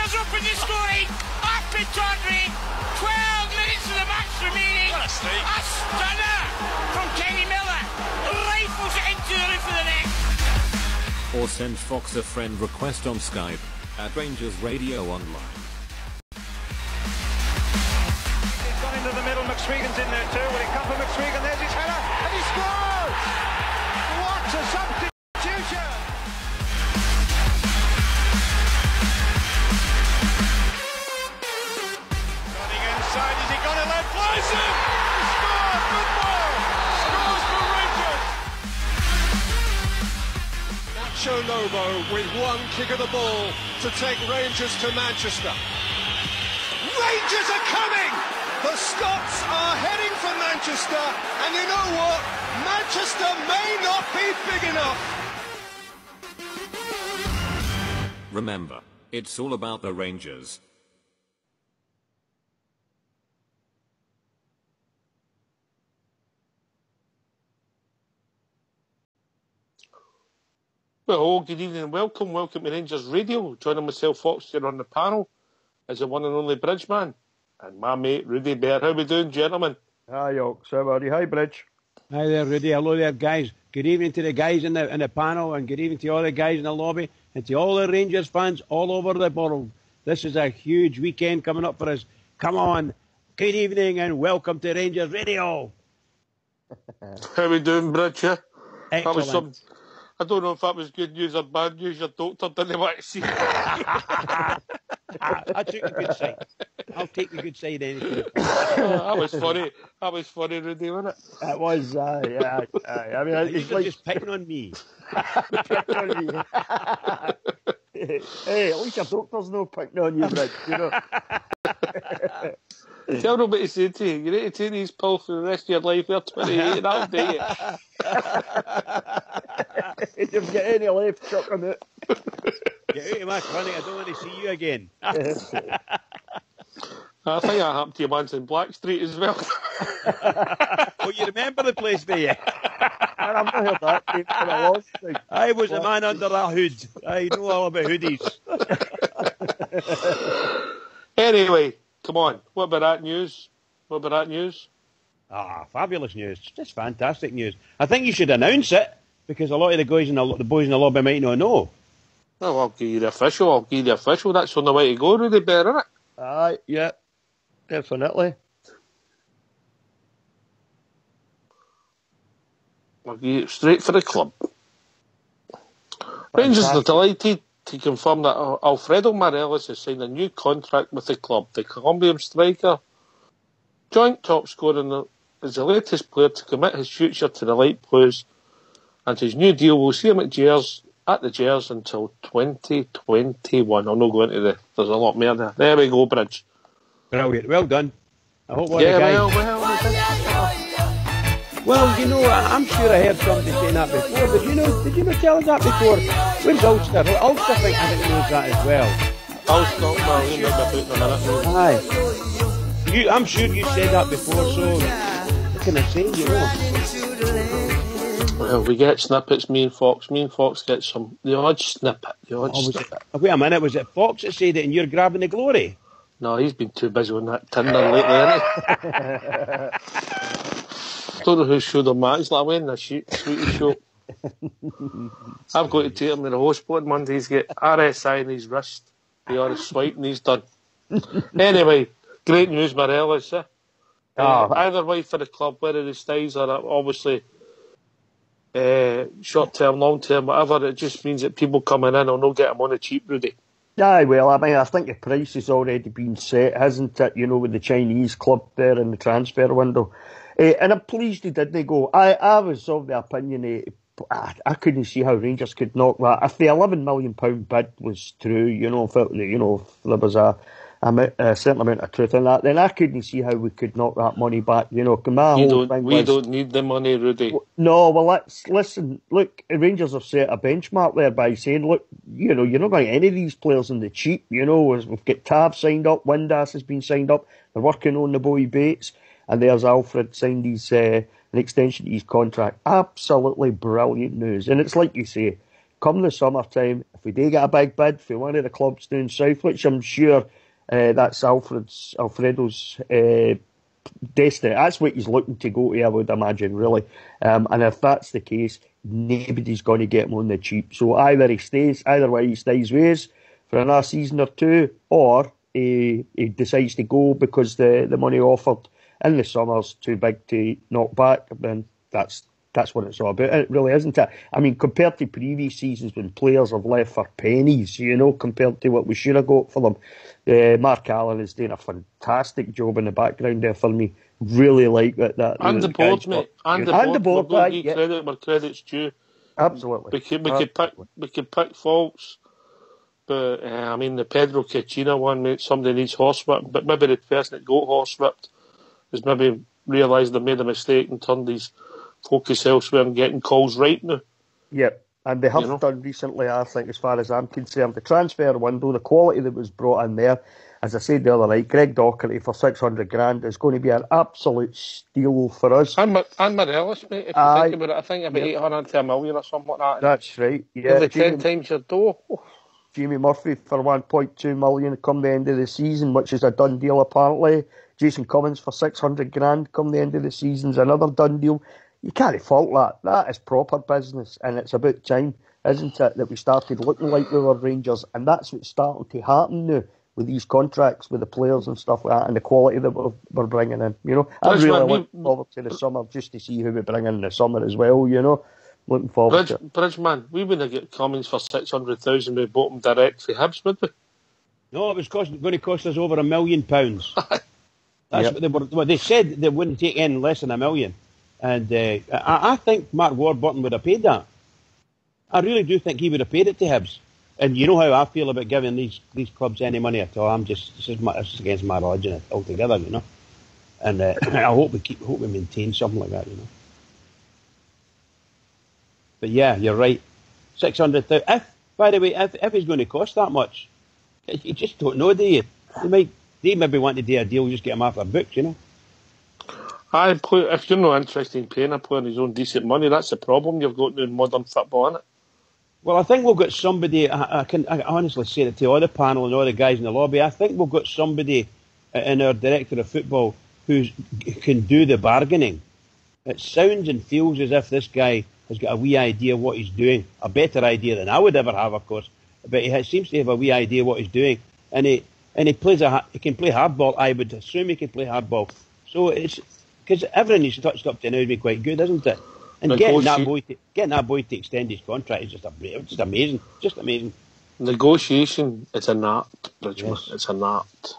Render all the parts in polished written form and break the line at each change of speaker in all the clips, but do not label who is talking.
Rangers open the scoring. After Tawdry, 12 minutes of the match remaining. What a strike. A stunner from Kenny Miller. Rifles it into the roof of the net.
Or send Fox a friend request on Skype at RangersRadio.online.
He's gone into the middle. McSwegan's in there too. Will he come for McSwegan? There's his header, and he scores! What a substitution! Running inside, has he got it? Left, flies in! He scores! Good ball! Scores for Rangers! Nacho Lobo with one kick of the ball to take Rangers to Manchester. Rangers are coming! The Scots are heading for Manchester, and you know what? Manchester may not be big enough.
Remember, it's all about the Rangers.
Well, good evening and welcome to Rangers Radio. Joining myself, Fox, here on the panel is the one and only Bridgeman and my mate Rudy Bear. How we doing, gentlemen?
Hi, Ox. How are you? Hi, Bridge.
Hi there, Rudy. Hello there, guys. Good evening to the guys in the panel, and good evening to all the guys in the lobby, and to all the Rangers fans all over the world. This is a huge weekend coming up for us. Come on. Good evening and welcome to Rangers Radio.
How we doing, Bridge? Yeah?
Excellent.
I don't know if that was good news or bad news. Your doctor didn't want to see.
I took the good side. I'll take the good side anything.
That was funny. That was funny, Rudy, wasn't it?
It was, yeah. I mean, it's like
just picking on me.
picking on me. Hey, at least your doctor's not picking on you, Bridge, you know.
Tell them what to say to you. You need to take these pills for the rest of your life. They're 28 and that'll do you.
If you've got any left, chuck them out.
Get out of my clinic. I don't want to see you again.
I think that happened to your man's in Black Street as well.
Oh, you remember the place, do you?
I've not heard that name for a long time.
I was a man under a hood. I know all about hoodies.
Anyway, come on. What about that news?
Fabulous news. Just fantastic news. I think you should announce it, because a lot of the boys in the lobby might not know.
Oh, I'll give you the official. That's on the way to go, Rudy Bear, isn't it?
Aye, yeah. Definitely.
I'll give it straight for the club. Rangers are delighted to confirm that Alfredo Morelos has signed a new contract with the club. The Colombian striker, joint top scorer, is the latest player to commit his future to the Light Blues, and his new deal will see him at the Gers until 2021. I'll not go into there's a lot more there. There we go, Bridge.
Brilliant. Well done. I hope one of the guys... Well, you know, I'm sure I heard somebody saying that before, but did you not tell us that before? Where's Ulster? Ulster, I think knows that as well.
Ulster, well, he might be putting a minute.
Aye. I'm sure you said that before, so what can I say, you know?
Well, we get snippets, me and Fox get the odd snippet.
Wait a minute, was it Fox that said it and you're grabbing the glory?
No, he's been too busy on that Tinder lately, hasn't he? Don't know who showed him that. He's like wearing a sweetie show. I've got to take him to the hospital on Monday. He's got RSI in his wrist. He ought to swipe and he's done. Anyway, great news, Morelos. Either way for the club, whether the stays are obviously short-term, long-term, whatever, it just means that people coming in will not get them on the cheap, Rudy.
Aye, well, I mean, I think the price has already been set, hasn't it, you know, with the Chinese club there in the transfer window. And I'm pleased he didn't go. I was of the opinion I couldn't see how Rangers could knock that. If the £11 million bid was true, you know, if there was a certain amount of truth in that, then I couldn't see how we could knock that money back. You know,
we don't need the money, Rudy.
No, well, listen. Look, Rangers have set a benchmark there by saying, look, you know, you're not going to get any of these players in the cheap. You know, we've got Tav signed up, Windass has been signed up. They're working on the boy Bates, and there's Alfred signed his an extension to his contract. Absolutely brilliant news, and it's like you say. come the summertime, if we do get a big bid for one of the clubs down south, which I'm sure that's Alfredo's destiny. That's what he's looking to go to, I would imagine, really. And if that's the case, nobody's going to get him on the cheap. So either he stays with us for another season or two, or he decides to go because the money offered in the summer's too big to knock back. Then that's what it's all about, it really, isn't it? I mean, compared to previous seasons when players have left for pennies, compared to what we should have got for them, Mark Allen is doing a fantastic job in the background there for me. Really like that.
And the board, mate. And the board. We'll give credit where credit's due.
Absolutely.
We could pick faults, but I mean the Pedro Cachina one, mate. Somebody needs horsewhipped, but maybe the person that got horsewhipped has maybe realised they made a mistake and turned his focus elsewhere and getting calls right now.
Yep, and they have done recently, I think, as far as I'm concerned. The transfer window, the quality that was brought in there, as I said the other night, Greg Docherty for $600,000 is going to be an absolute steal for us.
And Morelos, mate, if you think about it, I think about 800 to $1 million or something like that.
That's right, yeah.
Nearly 10 times your dough.
Jamie Murphy for $1.2 million come the end of the season, which is a done deal apparently. Jason Cummins for $600,000 come the end of the season's another done deal. You can't fault that. That is proper business, and it's about time, isn't it, that we started looking like we were Rangers, and that's what's starting to happen now with these contracts, with the players and stuff like that, and the quality that we're bringing in. I really look forward to the summer just to see who we bring in the summer as well. Looking forward to it.
Bridgeman, we wouldn't get Cummins for $600,000. We bought him direct for Hibs, would we?
No, it was going to cost us over £1 million. That's what they said. They wouldn't take any less than $1 million. And I think Mark Warburton would have paid that. I really do think he would have paid it to Hibs. And you know how I feel about giving these clubs any money at all. This is against my religion altogether, And I hope we maintain something like that, But yeah, you're right. 600,000. By the way, if it's going to cost that much, you just don't know, do you? They maybe want to do a deal, just get him off their books,
If you're not interested in paying a player his own decent money, that's the problem you've got in modern football, isn't it?
Well, I think we've got somebody, I honestly say it to all the panel and all the guys in the lobby, I think we've got somebody in our director of football who can do the bargaining. It sounds and feels as if this guy has got a wee idea what he's doing, a better idea than I would ever have, of course, but he seems to have a wee idea what he's doing, and he can play hardball. I would assume he can play hardball. So it's because everything he's touched up to now has been quite good, isn't it? And getting that boy to extend his contract is just amazing. Just amazing.
Negotiation is an art, Bridgman. Yes. It's an art.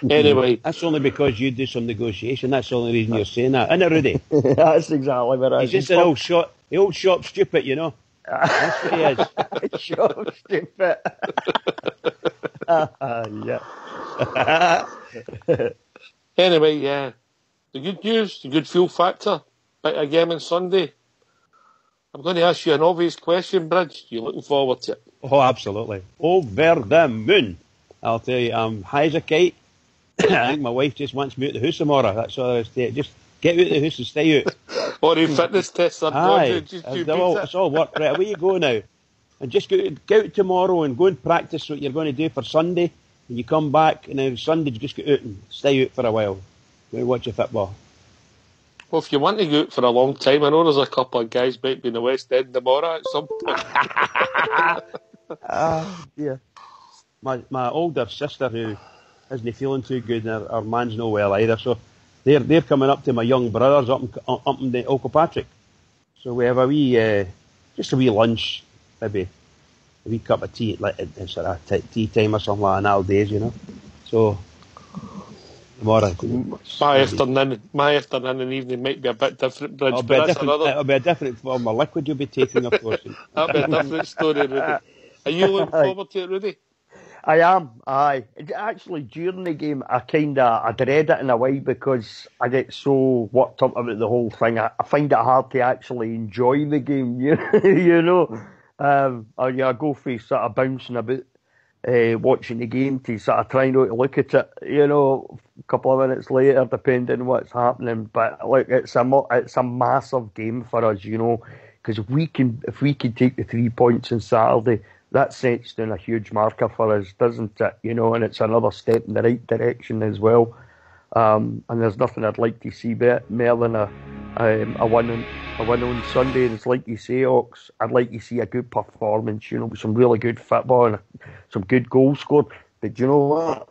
Anyway.
That's only because you do some negotiation. That's the only reason you're saying that. Isn't it, Rudy?
That's exactly what it is.
He's just the old shop stupid, That's what he is.
Shop stupid. Yeah.
Anyway, yeah. The good news, the good fuel factor, big again on Sunday. I'm going to ask you an obvious question, Bridge. You looking forward to it?
Oh, absolutely. Over the moon. I'll tell you, I'm high as a kite. I think my wife just wants me out the house tomorrow. That's all there is to it. Just get out the house and stay out.
Or in fitness tests are done.
It's all work. Right, away you go now. And just go out tomorrow and go and practice what you're going to do for Sunday. And you come back, and then Sunday you just go out and stay out for a while. Go and watch your football.
Well, if you want to go out for a long time, I know there's a couple of guys might be in the West End tomorrow at some point.
Yeah.
My older sister, who isn't feeling too good, and her man's no well either, so they're coming up to my young brothers up in the Patrick. So we have a wee, just a wee lunch, maybe a wee cup of tea, like sort of tea time or something like that, nowadays, So tomorrow.
My afternoon and evening might be a bit different, Bridge.
It'll be a different form of liquid you'll be taking, of course.
That'll be a different story, Rudy. Are you looking forward to it, Rudy?
I am, aye. Actually, during the game, I dread it in a way because I get so worked up about the whole thing. I find it hard to actually enjoy the game, I go for sort of bouncing about watching the game to sort of try not to look at it, you know, a couple of minutes later, depending on what's happening. But look, it's a massive game for us, you know, because if we can take the 3 points on Saturday, that sets down a huge marker for us, doesn't it? You know, and it's another step in the right direction as well. And there's nothing I'd like to see more than a win on Sunday. And it's like you say, Ox, I'd like to see a good performance, you know, with some really good football and some good goals scored. But you know what?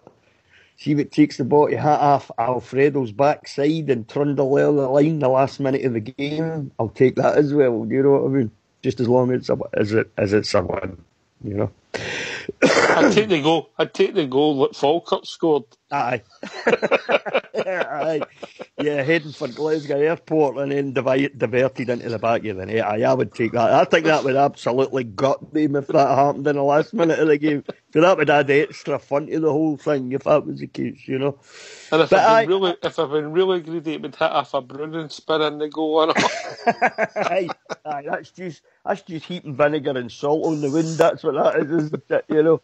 See if it takes the ball to hit off Alfredo's backside and trundle down the line the last minute of the game, I'll take that as well. You know what I mean? Just as long as it's a win, you know.
I'd take the goal that Falkirk scored.
Aye. Aye. Yeah, heading for Glasgow Airport and then diverted into the back of the net. Aye, I would take that. I think that would absolutely gut them if that happened in the last minute of the game. So that would add extra fun to the whole thing if that was the case, you know.
And if I've been really greedy, it would hit off a Brunnen spin in the goal and all.
Aye, that's just heaping vinegar and salt on the wound. That's what that is, isn't it, you know.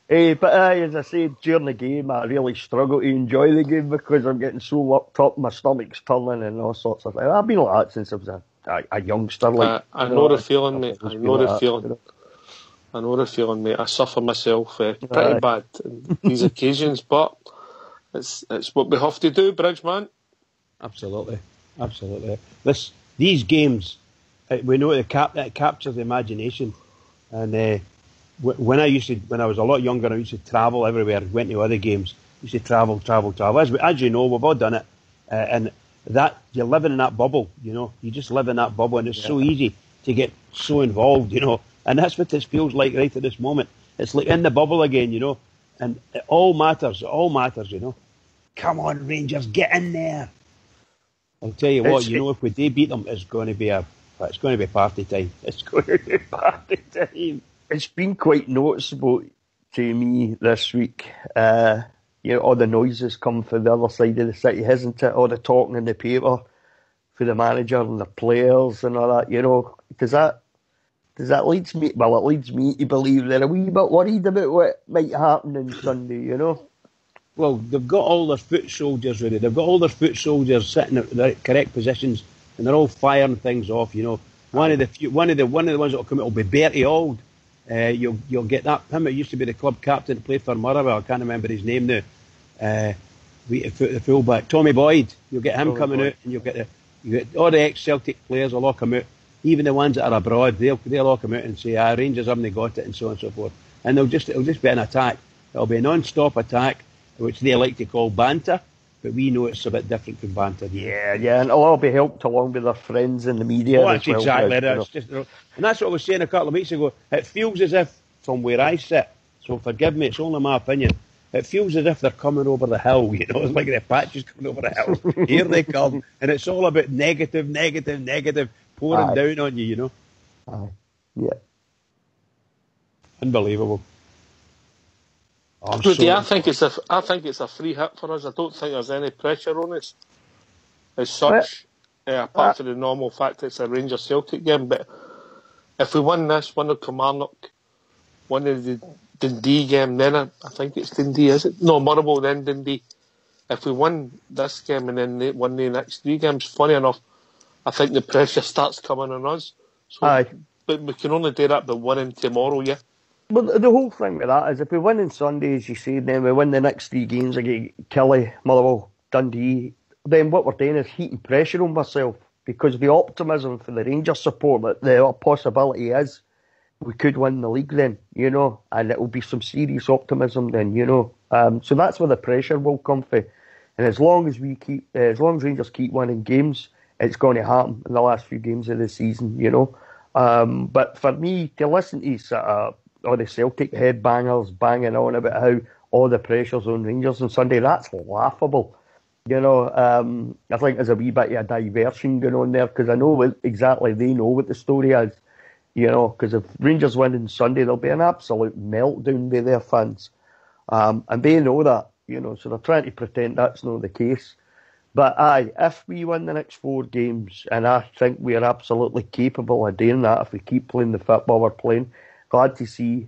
But as I said, during the game, I really struggle to enjoy the game because I'm getting so worked up, my stomach's turning and all sorts of things. I've been like that since I was a youngster. Like,
I know the feeling, mate. I know the feeling, mate. I suffer myself pretty bad on these occasions, but it's what we have to do, Bridgeman.
Absolutely. These games, we know it captures the imagination, and when I was a lot younger, I used to travel everywhere, went to other games, used to travel. As you know, we've all done it, and that you're living in that bubble, you know. You just live in that bubble, and it's so easy to get so involved, you know. And that's what this feels like right at this moment. It's like in the bubble again, you know. And it all matters, you know. Come on, Rangers, get in there. I'll tell you what, you know, if we do beat them, it's going to be party time. It's going to be party time.
It's been quite noticeable to me this week. You know, all the noises come from the other side of the city, hasn't it? All the talking in the paper for the manager and the players and all that. You know, does that leads me? Well, it leads me to believe they're a wee bit worried about what might happen on Sunday. You know.
Well, they've got all their foot soldiers ready. They've got all their foot soldiers sitting at the correct positions, and they're all firing things off. You know, one of the ones that will come out will be Bertie Auld. You'll get that. Him, it used to be the club captain, played for Motherwell. I can't remember his name now. The fullback, Tommy Boyd. You'll get him coming out, and you get all the ex-Celtic players will all come out. Even the ones that are abroad, they'll all come out and say, Rangers haven't got it, and so on and so forth. And it'll just be an attack. It'll be a non-stop attack, which they like to call banter, but we know it's a bit different from banter.
Yeah, and it'll all be helped along with their friends in the media.
Oh, that's exactly it. And that's what I was saying a couple of weeks ago. It feels as if, from where I sit, so forgive me, it's only my opinion, it feels as if they're coming over the hill, you know, it's like the Apaches coming over the hill. Here they come, and it's all about negative, pouring down on you, you know.
Yeah.
Unbelievable.
I think it's a free hit for us. I don't think there's any pressure on us as such, apart from the normal fact it's a Rangers Celtic game. But if we win this, win the Kilmarnock, win the Dundee game, then I think it's Dundee, is it? No, Motherwell, then Dundee. If we win this game and then win the next 3 games, funny enough, I think the pressure starts coming on us. So, but we can only do that by winning tomorrow, yeah.
Well, the whole thing with that is if we win on Sunday, as you say, then we win the next 3 games against Killie, Motherwell, Dundee, then what we're doing is heating pressure on ourselves because the optimism for the Rangers support that the possibility is we could win the league then, you know, and it will be some serious optimism then, you know. So that's where the pressure will come from. And as long as Rangers keep winning games, it's going to happen in the last few games of the season, you know. But for me, to listen to all the Celtic headbangers banging on about how all the pressure's on Rangers on Sunday, that's laughable. You know, I think there's a wee bit of a diversion going on there because I know exactly they know what the story is. You know, because if Rangers win on Sunday, there'll be an absolute meltdown by their fans. And they know that, you know, so they're trying to pretend that's not the case. But if we win the next 4 games, and I think we are absolutely capable of doing that if we keep playing the football we're playing. Glad to see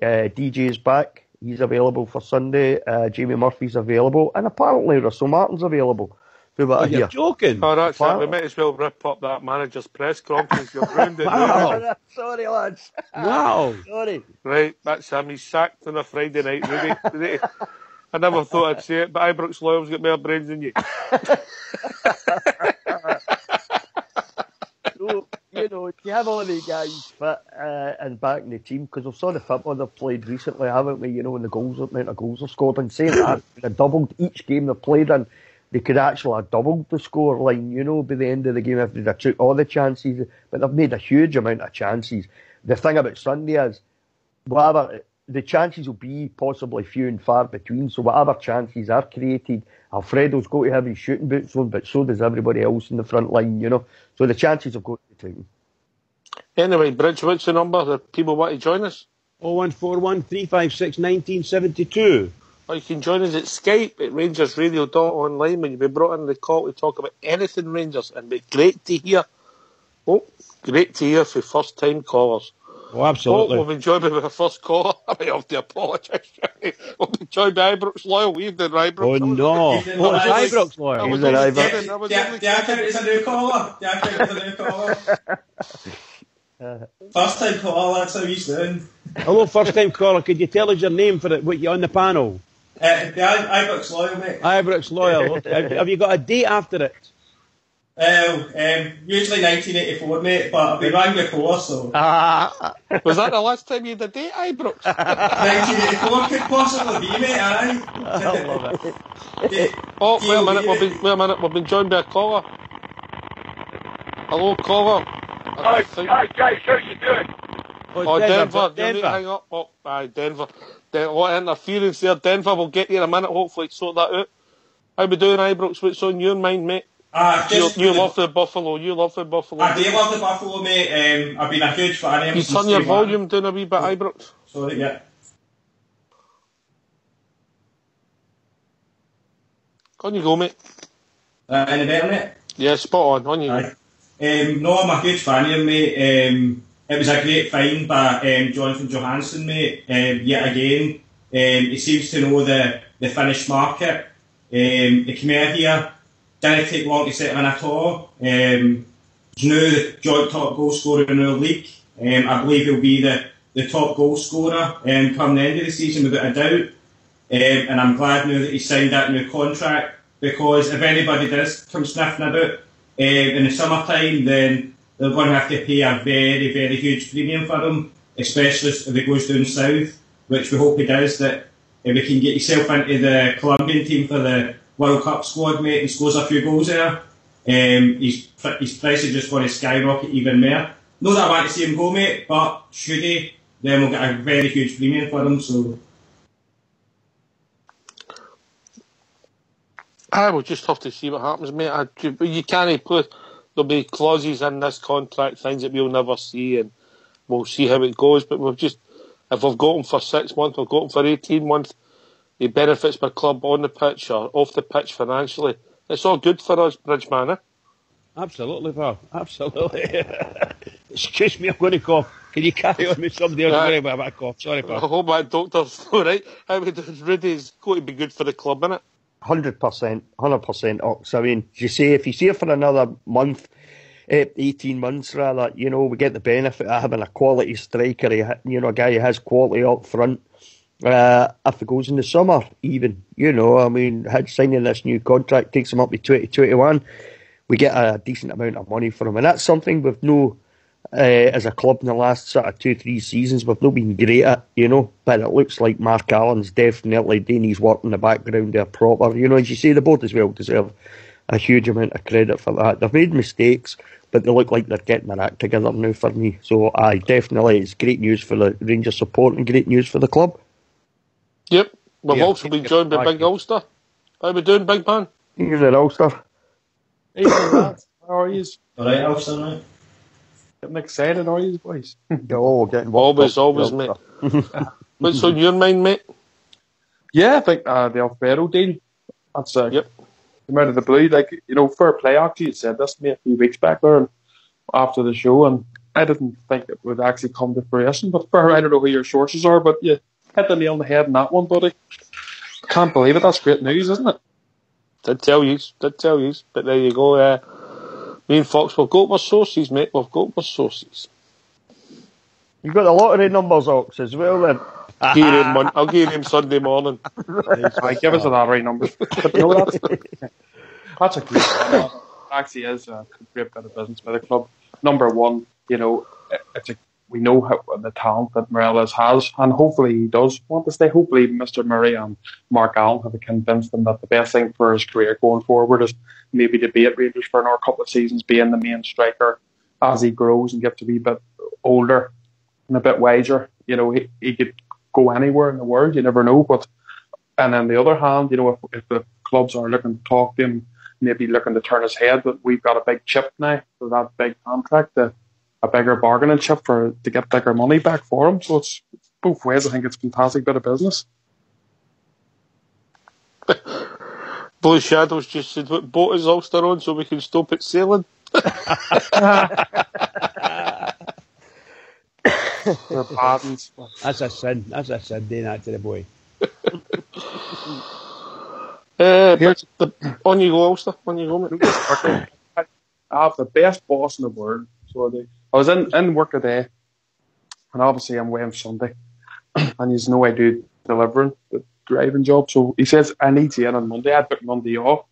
DJ's back. He's available for Sunday. Jamie Murphy's available. And apparently Russell Martin's available.
You're joking.
Oh, that's it. We might as well rip up that manager's press conference. You've ruined it.
Wow.
Sorry, lads.
Wow.
Sorry.
Right, that's him. He's sacked on a Friday night, Rudy. I never thought I'd say it, but Ibrox Loyal's got more brains than you.
So, to have all the guys fit and back in the team, because we've saw the football they've played recently, haven't we? And the amount of goals they've scored. And saying that, they've doubled each game they've played in. They could actually have doubled the score line, by the end of the game if they'd have took all the chances. But they've made a huge amount of chances. The thing about Sunday is, whatever the chances will be, possibly few and far between. So whatever chances are created, Alfredo's got to have his shooting boots on, but so does everybody else in the front line, So the chances have got to be taken.
Anyway, Bridge, what's the number that people want to join us?
0141 356 1972.
Or you can join us at Skype at RangersRadio.online when you'll be brought in the call to talk about anything Rangers, and it'd be great to hear. Great to hear for first-time callers.
Oh, absolutely.
We've been joined by our first caller. I might have to apologise. We've been joined by Ibrox Loyal. We've done Ibrox.
Oh, no. It's Ibrox Loyal.
He's an Ibrox.
The account is a new caller. First time caller, that's how he's doing.
Hello, first time caller. Could you tell us your name for what you're on the panel?
The Ibrox Loyal, mate.
Ibrox Loyal. Have you got a date after it?
Usually 1984, mate, but I've been rang before, so.
Was that the last time you had a date, Ibrox?
1984 could possibly be, mate, aye.
I love it.
Wait a minute, we've been joined by a caller. Hello, caller.
Hi, guys, how you doing?
Denver. You need to hang up. Denver. What interference there, Denver. We'll get you in a minute, hopefully, sort that out. How we doing, Ibrox? What's on your mind, mate? You love the Buffalo. I do love the
Buffalo, mate. I've been a huge fan of him.
You turn your volume down a wee bit, Ibrox.
Sorry, yeah.
On you go, mate.
Any better, mate?
Yeah, spot on you go.
No, I'm a huge fan of him, mate. It was a great find by Jonathan Johansson, mate. Yet again, he seems to know the Finnish market. He came out here, didn't take long to settle in at all. He's now the joint top goal scorer in our league. I believe he'll be the top goal scorer come the end of the season without a doubt. And I'm glad now that he signed that new contract, because if anybody does come sniffing about in the summertime, then they're going to have to pay a very, very huge premium for him, especially if he goes down south, which we hope he does, that if he can get himself into the Colombian team for the World Cup squad, mate, and scores a few goals there, his price is just going to skyrocket even more. Not that I want to see him go, mate, but should he, then we'll get a very huge premium for him, so...
I will just have to see what happens, mate. You can't put... There'll be clauses in this contract, things that we'll never see, and we'll see how it goes. But if we've got him for 6 months, we've got him for 18 months, he benefits my club on the pitch or off the pitch financially. It's all good for us, Bridgeman, eh?
Absolutely, pal. Absolutely. Excuse me, I'm going to cough. Can you carry on with somebody else? I'm going to have a cough. Sorry, pal.
I hope my doctor's all right. How we doing? Rudy's going to be good for the club, innit?
100%, Ox. I mean, you say if he's here for another month, 18 months rather, we get the benefit of having a quality striker, a guy who has quality up front. If it goes in the summer, even, I mean, signing this new contract takes him up to 2021. We get a decent amount of money for him, and that's something we've as a club in the last sort of 2-3 seasons, we've not been great at, but it looks like Mark Allen's definitely doing his work in the background there proper. As you say, the board as well deserve a huge amount of credit for that. They've made mistakes, but they look like they're getting their act together now for me. So, definitely, it's great news for the Rangers support and great news for the club.
Yep. We've also been joined by Big Ulster. How we doing, Big Man?
Here's an Ulster.
Hey, how are you?
Alright, Ulster, mate.
Getting excited, are you, boys?
Getting
always, mate. What's on your mind, mate?
Yeah, I think the Alfredo deal. That's
yep.
Came out of the blue. Fair play, actually. You said this to me a few weeks back there after the show, and I didn't think it would actually come to fruition. But fair, I don't know who your sources are, but yeah, hit the nail on the head in that one, buddy. Can't believe it. That's great news, isn't it?
Did tell you. But there you go. Me and Fox, we've got our sources, mate. We've got our sources.
You've got the lottery numbers, Ox, as well, then.
I'll give him Sunday morning.
Give us the lottery numbers. But no, that's a great it actually is a great bit of business by the club. Number one, we know the talent that Morelos has, and hopefully he does want to stay. Hopefully Mr. Murray and Mark Allen have convinced him that the best thing for his career going forward is maybe to be at Rangers for another couple of seasons, being the main striker as he grows and gets to be a bit older and a bit wiser. He could go anywhere in the world, you never know. And on the other hand, if the clubs are looking to talk to him, maybe looking to turn his head, but we've got a big chip now for that big contract, a bigger bargaining chip to get bigger money back for him. So it's both ways. I think it's a fantastic bit of business.
Blue Shadows just said, what boat is Ulster on so we can stop it sailing?
That's a sin. Doing that to the boy.
On you go, Ulster. On you go, mate.
I have the best boss in the world. So I was in work today, and obviously I'm away on Sunday, and he's no I do delivering the driving job. So he says I need you in on Monday. I booked Monday off.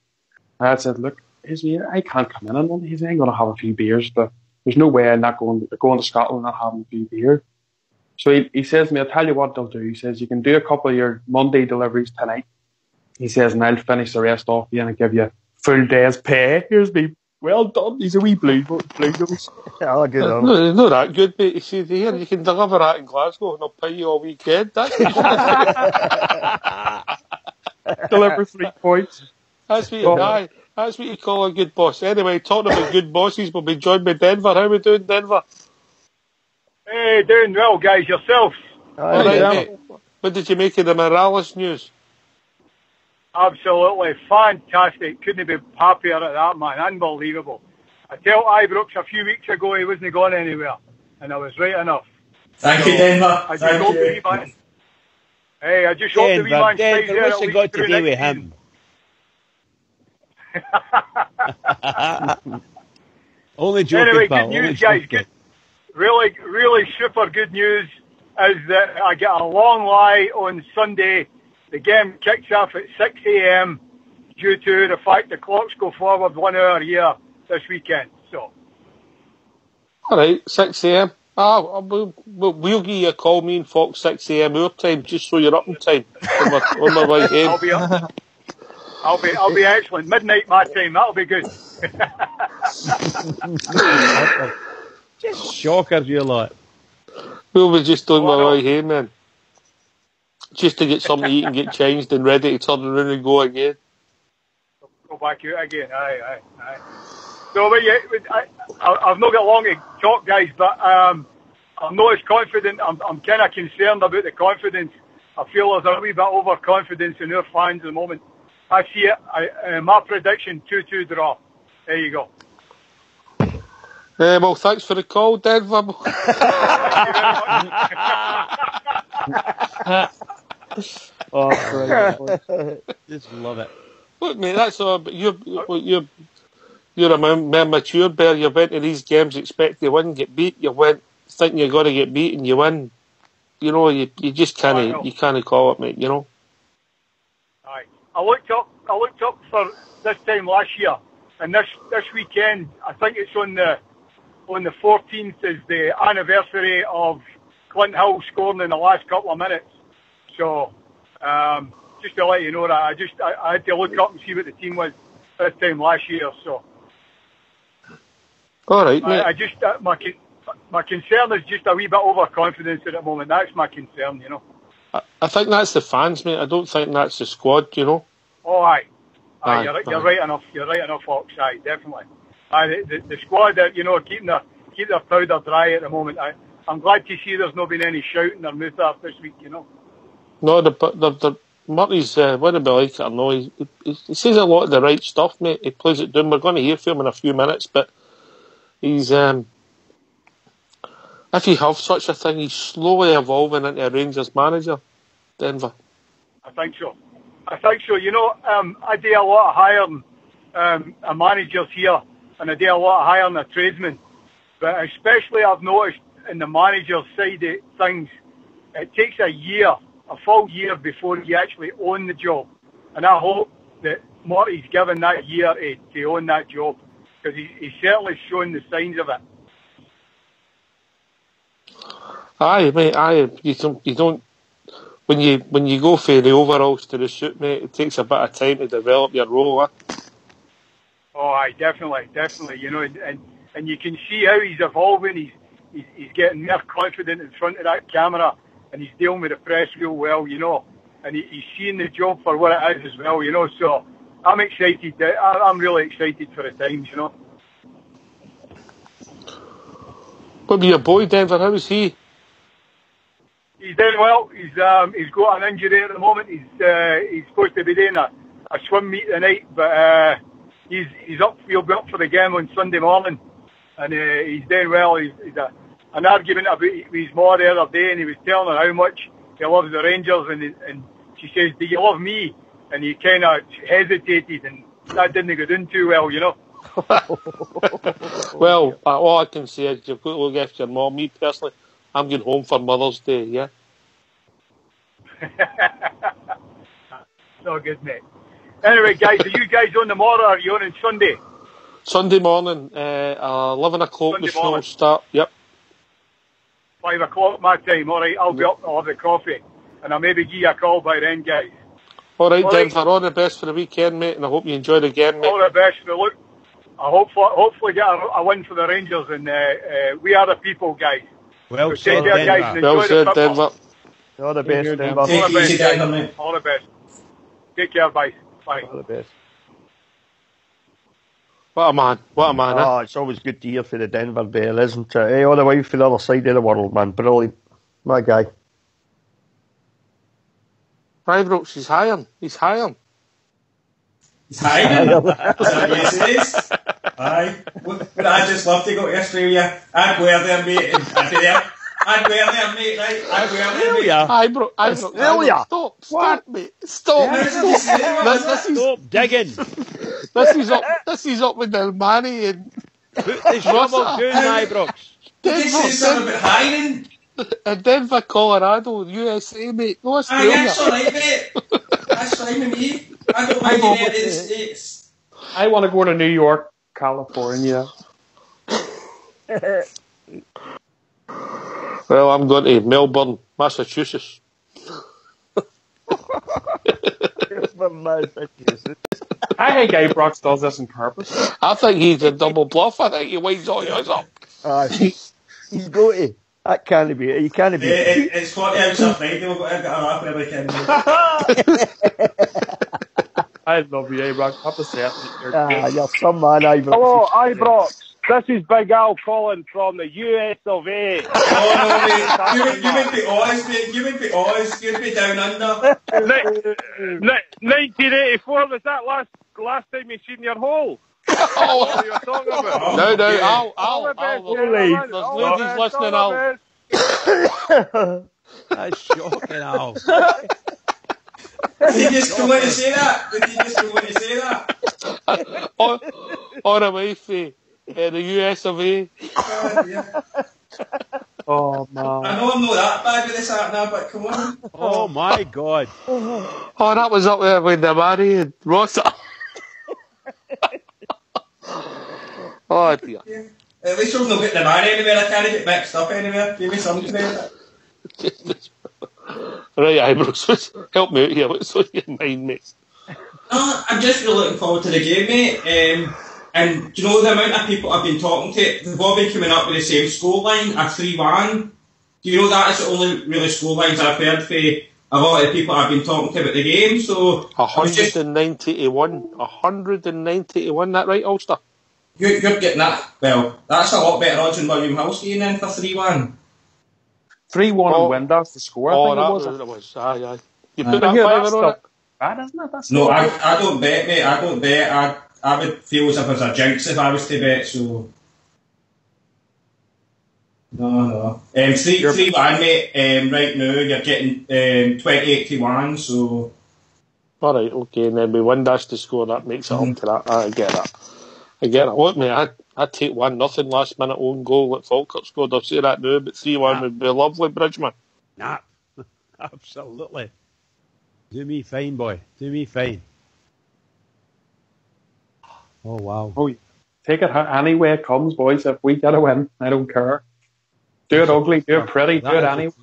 And I said, look, I can't come in on Monday. He said, I'm going to have a few beers, but there's no way I'm not going to Scotland and not having a few beers. So he says to me, I'll tell you what they'll do. He says, you can do a couple of your Monday deliveries tonight. He says, and I'll finish the rest off you and give you full day's pay. Here's me. Well done. He's a wee blue nose.
I'll get on.
No, not that good, mate. He said, here, you can deliver that in Glasgow and I'll pay you all weekend. That's
deliver 3 points.
That's what you call a good boss. Anyway, talking about good bosses, we'll be joined by Denver. How are we doing, Denver?
Hey, doing well, guys. Yourself?
All right, mate. What did you make of the Morales news?
Absolutely fantastic. Couldn't be happier at that, man. Unbelievable. I tell Ibrox a few weeks ago he wasn't going anywhere, and I was right enough.
Thank you, Denver.
I just hope the wee man. Hey, I just hope the wee man stays there.
What's it got to do with him? Only joking,
anyway,
pal.
good news, guys. Good, really super good news is that I get a long lie on Sunday. The game kicks off at 6 a.m. due to the fact the clocks go forward 1 hour here this weekend. So,
all right, 6 a.m. We'll give you a call, me and Fox, 6 a.m. our time, just so you're up in time on my way home.
I'll be up. I'll be excellent. Midnight my time. That'll be good.
Just shockers, you lot.
We'll be just on my way home, man. Just to get something to eat and get changed and ready to turn around and go again.
Go back out again. Aye. So, I've not got long to talk, guys, but I'm not as confident. I'm kind of concerned about the confidence. I feel there's a wee bit overconfidence in our fans at the moment. I see it. My prediction, 2-2 draw. There you go.
Well, thanks for the call, Denver.
Just love it.
Look, mate, that's all. But you're a man mature bear. You went to these games expect to win, get beat. You went thinking you're going to get beat, and you win. You just can't. You can't call it, mate.
Aye. I looked up for this time last year, and this weekend, I think it's on the 14th is the anniversary of Clint Hill scoring in the last couple of minutes. So, just to let you know that I had to look up and see what the team was this time last year. So,
all right, mate.
I just my concern is just a wee bit overconfidence at the moment. That's my concern,
I think that's the fans, mate. I don't think that's the squad, Oh,
aye. You're right enough. You're right enough, Fox. Aye, definitely. Aye, the squad that keeping their powder dry at the moment. I'm glad to see there's not been any shouting or mouth off this week.
No, the Murray's whether we like it or no, he says a lot of the right stuff, mate. He plays it down. We're going to hear from him in a few minutes, but he's if you have such a thing, he's slowly evolving into a Rangers manager. Denver?
I think so. You know, I do a lot of hiring a managers here, and I do a lot of hiring a tradesman. But especially I've noticed in the manager's side of things, it takes a full year before you actually own the job. And I hope that Marty's given that year to own that job, because he's certainly shown the signs of it.
Aye, mate. Aye, you don't. When you go for the overalls to the suit, mate, it takes a bit of time to develop your role. Eh?
Oh, aye, definitely. You know, and you can see how he's evolving. He's getting more confident in front of that camera, and he's dealing with the press real well, you know. And he's seeing the job for what it is as well, you know. So I'm excited. I'm really excited for the times, you know.
What about your boy, Denver? How is he?
He's doing well. He's got an injury at the moment. He's supposed to be doing a swim meet tonight, but he's up. He'll be up for the game on Sunday morning, and he's doing well. He's an argument about with his mother the other day, and he was telling her how much he loves the Rangers, and she says, "Do you love me?" And he kind of hesitated, and that didn't go down too well, you know.
Well, all I can say is you've got to look after your mum. Me personally, I'm going home for Mother's Day, yeah?
So good, mate. Anyway, guys, are you guys on tomorrow, or are you on Sunday?
Sunday morning, 11 o'clock
Sunday
the show
morning.
start, yep.
5 o'clock my time, all right? I'll be up, I'll have the coffee, and I'll maybe give you a call by then, guys.
All right, Denver, all the best for the weekend, mate, and I hope you enjoy the game, mate.
All the best. Look, I hopefully get a win for the Rangers, and we are the people, guys.
Well
so
said,
take care,
Denver.
guys, and
Well
enjoy
said,
the
Denver.
All the best, Denver.
All the
Take it
best,
easy,
guys.
Denver, mate.
All the best. Take care, bye. Bye.
All the best.
What a man, eh?
Oh, it's always good to hear for the Denver Bell, isn't it? Hey, all the way from the other side of the world, man. Brilliant. My guy.
Brooks, he's hiring.
He's hiring? Is that what he says? Aye. Would I just love to go to Australia? I'd wear there, mate, and I'd be there. I'd wear there, mate, right? I'd wear there, mate.
Australia?
Stop, mate. Stop.
Stop digging.
This is up with Delmani and
Put the shovel down, Brooks.
Did you say something about hiring?
Denver, Colorado, USA, mate. No, Australia.
Aye, that's alright, mate. That's fine with me. I don't mind any of the States.
I want to go to New York, California.
Well, I'm going to Melbourne, Massachusetts.
I think Ibrox does this on purpose.
I think he's a double bluff. I think he winds all yours up.
He's got to. That can't be. He can't be.
It's 40 hours on Friday. We've got to get a rap every kind of
I love you, Ibrox. I have to say it.
You're some man, Ibrox.
Hello, Ibrox. This is Big Al calling from the US of A.
Oh, no, mate. You would be Oz, mate. You would be Oz. You'd be down under.
1984, was that last time you seen your hole? What are you talking about?
No,
All
there's ladies listening, Al.
That's shocking, Al.
Did you just go in and say that?
On a way for the US of A.
Oh, man.
I know I'm not that bad with this art now, but come on.
Oh, my God.
Oh, that was up there with the Mary and Rossa. Oh, dear.
Yeah. At least we've not got the man anywhere. I can't get mixed up anywhere. Give me something there.
Right, Ibrox, help me out here. What's on your mind, mate?
I'm just really looking forward to the game, mate. And do you know the amount of people I've been talking to? They've all been coming up with the same scoreline, a 3-1. Do you know that is the only really scorelines I've heard for a lot of the people I've been talking to about the game? So
190 to 1. 190 to 1, that right, Ulster?
You're getting that. Well, that's a lot better odds than William Hill's getting in for 3-1.
3-1 win, that's the score.
Oh,
I think
that was. Aye. You
Aye.
put that fiver on it?
Bad, isn't it? That's
No, I don't bet, mate. I don't bet. I would feel as if it was a jinx if I was to bet, so... No. 3-1, mate. Right now, you're getting 28-1, so...
Alright, okay, and then we win this to score, that makes it up to that. I get that. Look, mate, I'd take 1-0 last minute own goal that Falkirk scored. I'll say that now, but 3-1 would be lovely, Bridgman.
Nah, absolutely. Do me fine, boy. Do me fine. Oh, wow.
Oh, take it any way it comes, boys. If we get a win, I don't care. Do it ugly, do it pretty, do it anyway.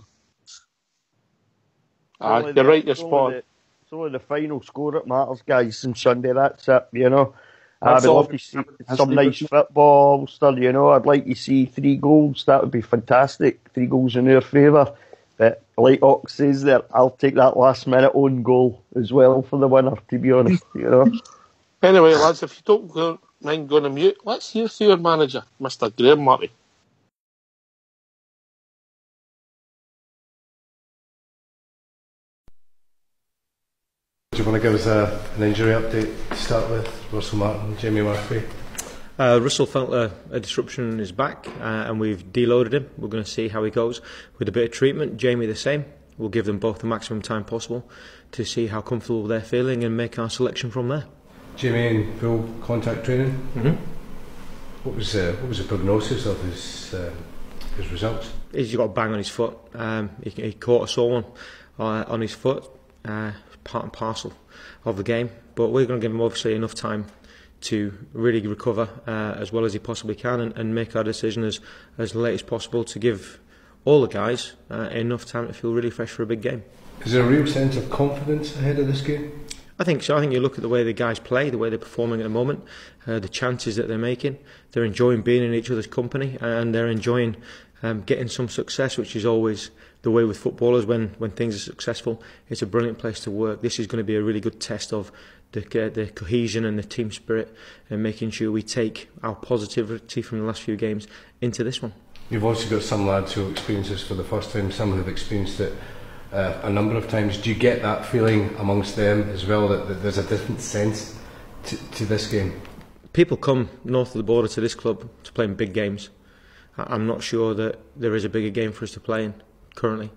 You're right, you're spot on.
It's only the final score that matters, guys, on Sunday, that's it, you know. I'd love to see some nice football still, you know. I'd like to see 3 goals, that would be fantastic. 3 goals in our favour. But like Ox says there, I'll take that last minute own goal as well for the winner, to be honest, you know.
Anyway, lads, if you don't mind going to mute, let's hear from your manager, Mr. Graham Murray.
Do you want to give us an injury update to start with? Russell Martin, Jamie Murphy.
Russell felt a disruption in his back and we've deloaded him. We're going to see how he goes with a bit of treatment. Jamie the same. We'll give them both the maximum time possible to see how comfortable they're feeling and make our selection from there.
Jamie in full contact training.
Mm-hmm.
What was the prognosis of his results?
He's got a bang on his foot. He caught a sore one on his foot. Part and parcel of the game, but we're going to give him obviously enough time to really recover as well as he possibly can and make our decision as late as possible to give all the guys enough time to feel really fresh for a big game.
Is there a real sense of confidence ahead of this game?
I think so. I think you look at the way the guys play, the way they're performing at the moment, the chances that they're making. They're enjoying being in each other's company and they're enjoying getting some success, which is always the way with footballers. When things are successful, it's a brilliant place to work. This is going to be a really good test of the cohesion and the team spirit and making sure we take our positivity from the last few games into this one.
You've also got some lads who experience this for the first time, some who have experienced it a number of times. Do you get that feeling amongst them as well, that there's a different sense to this game? People come north of the border to this club to play in big games. I'm not sure that there is a bigger game for us to play in currently.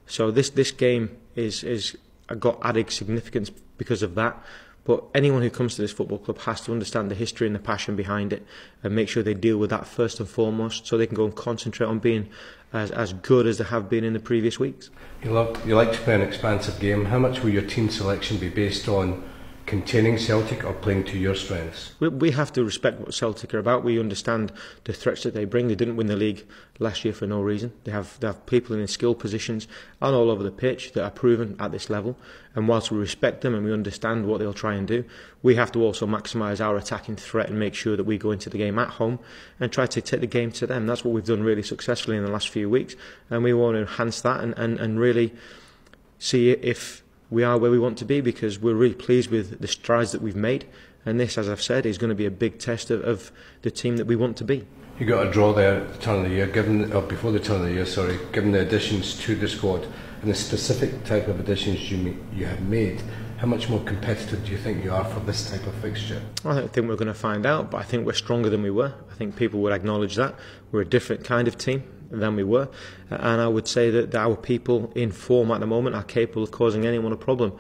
So this game is got added significance because of that. But anyone who comes to this football club has to understand the history and the passion behind it and make sure they deal with that first and foremost so they can go and concentrate on being as good as they have been in the previous weeks. You like to play an expansive game. How much will your team selection be based on containing Celtic or playing to your strengths? We have to respect what Celtic are about. We understand the threats that they bring. They didn't win the league last year for no reason. They have people in skilled positions and all over the pitch that are proven at this level. And whilst we respect them and we understand what they'll try and do, we have to also maximise our attacking threat and make sure that we go into the game at home and try to take the game to them. That's what we've done really successfully in the last few weeks. And we want to enhance that and really see if we are where we want to be, because we're really pleased with the strides that we've made, and this, as I've said, is going to be a big test of the team that we want to be. You got a draw there at the turn of the year, before the turn of the year, given the additions to the squad and the specific type of additions you have made. How much more competitive do you think you are for this type of fixture? I don't think we're going to find out, but I think we're stronger than we were. I think people would acknowledge that. We're a different kind of team than we were, and I would say that our people in form at the moment are capable of causing anyone a problem.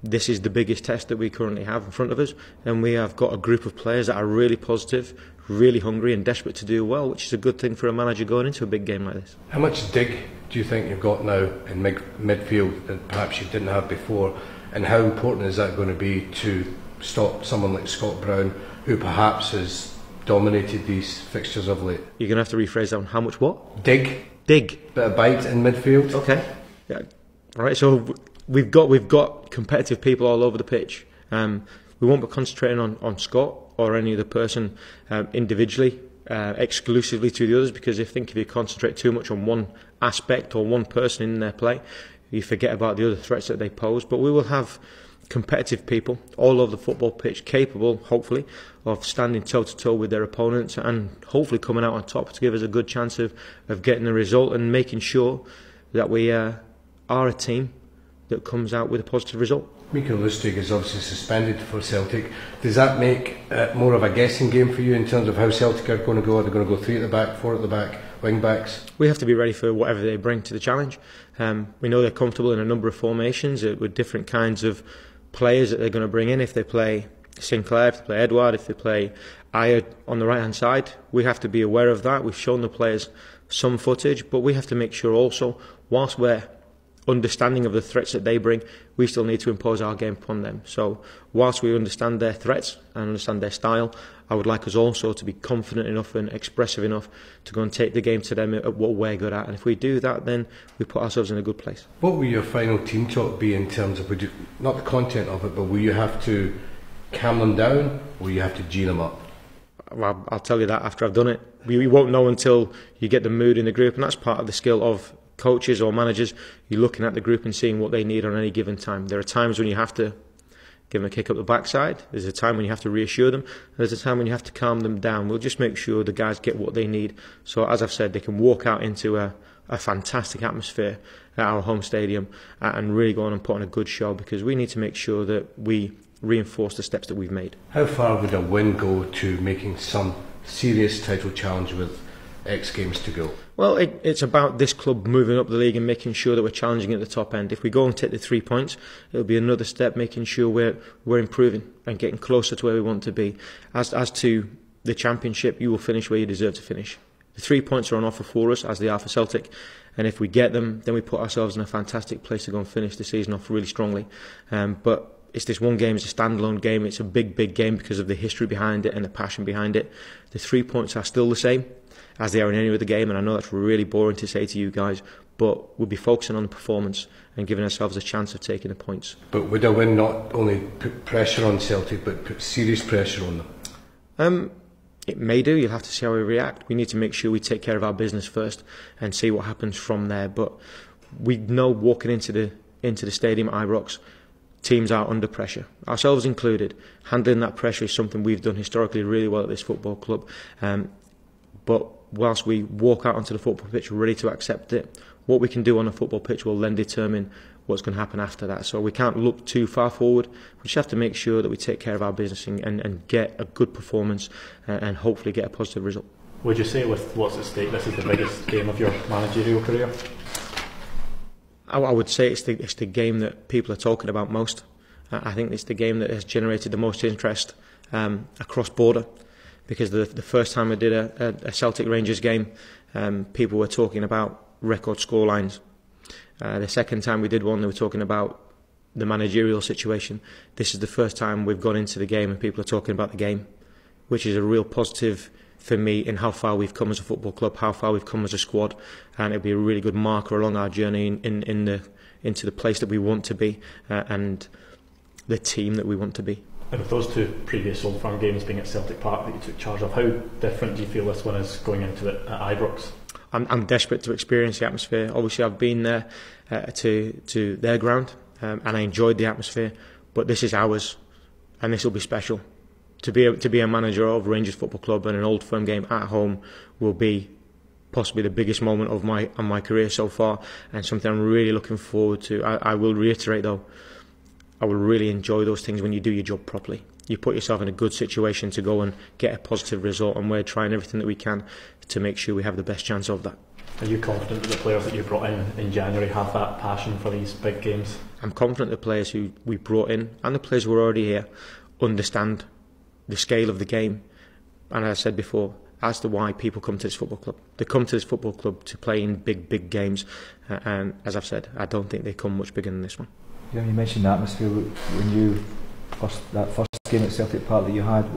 This is the biggest test that we currently have in front of us, and we have got a group of players that are really positive, really hungry and desperate to do well, which is a good thing for a manager going into a big game like this. How much dig do you think you've got now in midfield that perhaps you didn't have before, and how important is that going to be to stop someone like Scott Brown, who perhaps has dominated these fixtures of late? You're going to have to rephrase that one. How much what? Dig. Bit of bite in midfield. Okay. Yeah. Right. So we've got competitive people all over the pitch. We won't be concentrating on Scott or any other person individually, exclusively to the others, because if you concentrate too much on one aspect or one person in their play, you forget about the other threats that they pose. But we will have competitive people all over the football pitch, capable, hopefully, of standing toe-to-toe with their opponents and hopefully coming out on top to give us a good chance of getting the result and making sure that we are a team that comes out with a positive result. Mikael Lustig is obviously suspended for Celtic. Does that make more of a guessing game for you in terms of how Celtic are going to go? Are they going to go 3 at the back, 4 at the back? wing backs?
We have to be ready for whatever they bring to the challenge. We know they're comfortable in a number of formations with different kinds of players that they're going to bring in. If they play Sinclair, if they play Edouard, if they play Ayer on the right hand side, we have to be aware of that. We've shown the players some footage, but we have to make sure also, whilst we're understanding of the threats that they bring, we still need to impose our game upon them. So whilst we understand their threats and understand their style, I would like us also to be confident enough and expressive enough to go and take the game to them at what we're good at. And if we do that, then we put ourselves in a good place.
What will your final team talk be in terms of, not the content of it, but will you have to calm them down, or will you have to G them up?
Well, I'll tell you that after I've done it. We won't know until you get the mood in the group, and that's part of the skill of coaches or managers. You're looking at the group and seeing what they need on any given time. There are times when you have to give them a kick up the backside. There's a time when you have to reassure them. There's a time when you have to calm them down. We'll just make sure the guys get what they need. So as I've said, they can walk out into a fantastic atmosphere at our home stadium and really go on and put on a good show, because we need to make sure that we reinforce the steps that we've made.
How far would a win go to making some serious title challenge with X games to go?
Well, it's about this club moving up the league and making sure that we're challenging at the top end. If we go and take the 3 points, it'll be another step, making sure we're improving and getting closer to where we want to be. As to the Championship, you will finish where you deserve to finish. The 3 points are on offer for us, as they are for Celtic, and if we get them, then we put ourselves in a fantastic place to go and finish the season off really strongly. But it's this one game, it's a standalone game, it's a big, big game because of the history behind it and the passion behind it. The 3 points are still the same as they are in any other game, and I know that's really boring to say to you guys, but we'll be focusing on the performance and giving ourselves a chance of taking the points.
But would a win not only put pressure on Celtic, but put serious pressure on them?
It may do. You'll have to see how we react. We need to make sure we take care of our business first and see what happens from there. But we know walking into the stadium at Ibrox, teams are under pressure, ourselves included. Handling that pressure is something we've done historically really well at this football club. But whilst we walk out onto the football pitch ready to accept it, what we can do on the football pitch will then determine what's going to happen after that. So we can't look too far forward. We just have to make sure that we take care of our business and get a good performance and hopefully get a positive result.
Would you say, with what's at stake, this is the biggest game of your managerial career?
I would say it's the game that people are talking about most. I think it's the game that has generated the most interest across border, because the first time I did a Celtic Rangers game, people were talking about record scorelines. The second time we did one, they were talking about the managerial situation. This is the first time we've gone into the game and people are talking about the game, which is a real positive for me in how far we've come as a football club, how far we've come as a squad, and it'll be a really good marker along our journey into the place that we want to be and the team that we want to be.
And with those two previous Old Firm games being at Celtic Park that you took charge of, how different do you feel this one is going into it at Ibrox? I'm desperate to experience the atmosphere. Obviously, I've been there to their ground, and I enjoyed the atmosphere. But this is ours, and this will be special. To be a manager of Rangers Football Club and an Old Firm game at home will be possibly the biggest moment of my career so far, and something I'm really looking forward to. I will reiterate though, I will really enjoy those things when you do your job properly. You put yourself in a good situation to go and get a positive result, and we're trying everything that we can to make sure we have the best chance of that. Are you confident that the players that you brought in January have that passion for these big games?
I'm confident the players who we brought in and the players who are already here understand the scale of the game, and as I said before, as to why people come to this football club. They come to this football club to play in big games, and as I've said, I don't think they come much bigger than this one.
Yeah, you mentioned the atmosphere when that first game at Celtic Park that you had.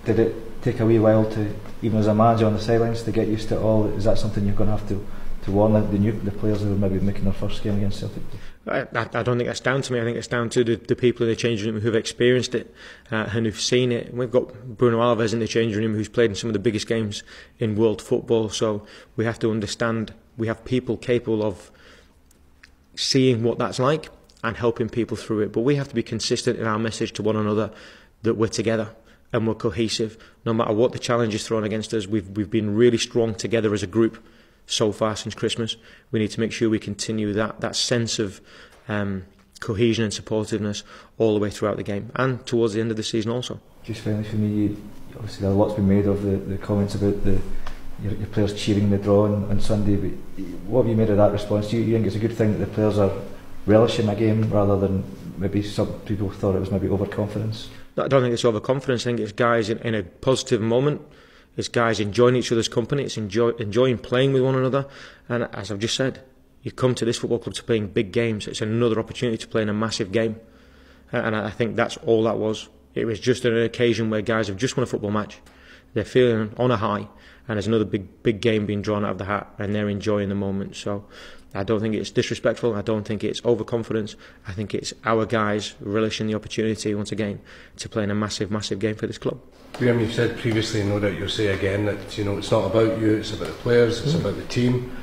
Did it take a wee while to, even as a manager on the sidelines, to get used to it all? Is that something you're going to have to warn the players who are maybe making their first game against Celtic?
I don't think that's down to me. I think it's down to the people in the changing room who've experienced it and who've seen it. We've got Bruno Alves in the changing room who's played in some of the biggest games in world football, so we have to understand we have people capable of seeing what that's like and helping people through it. But we have to be consistent in our message to one another that we're together and we're cohesive. No matter what the challenge is thrown against us, we've been really strong together as a group so far since Christmas. We need to make sure we continue that sense of cohesion and supportiveness all the way throughout the game and towards the end of the season also.
Just finally for me, obviously a lot's been made of the comments about the your players cheering the draw on Sunday. But what have you made of that response? Do you think it's a good thing that the players are relishing a game rather than maybe some people thought it was maybe overconfidence?
I don't think it's overconfidence. I think it's guys in a positive moment. It's guys enjoying each other's company. It's enjoying playing with one another. And as I've just said, you come to this football club to playing big games. It's another opportunity to play in a massive game. And I think that's all that was. It was just an occasion where guys have just won a football match. They're feeling on a high, and there's another big game being drawn out of the hat, and they're enjoying the moment. So I don't think it's disrespectful. I don't think it's overconfidence. I think it's our guys relishing the opportunity once again to play in a massive game for this club.
Graham, you've said previously, no doubt you'll say again, that it's not about you, it's about the players, it's about the team.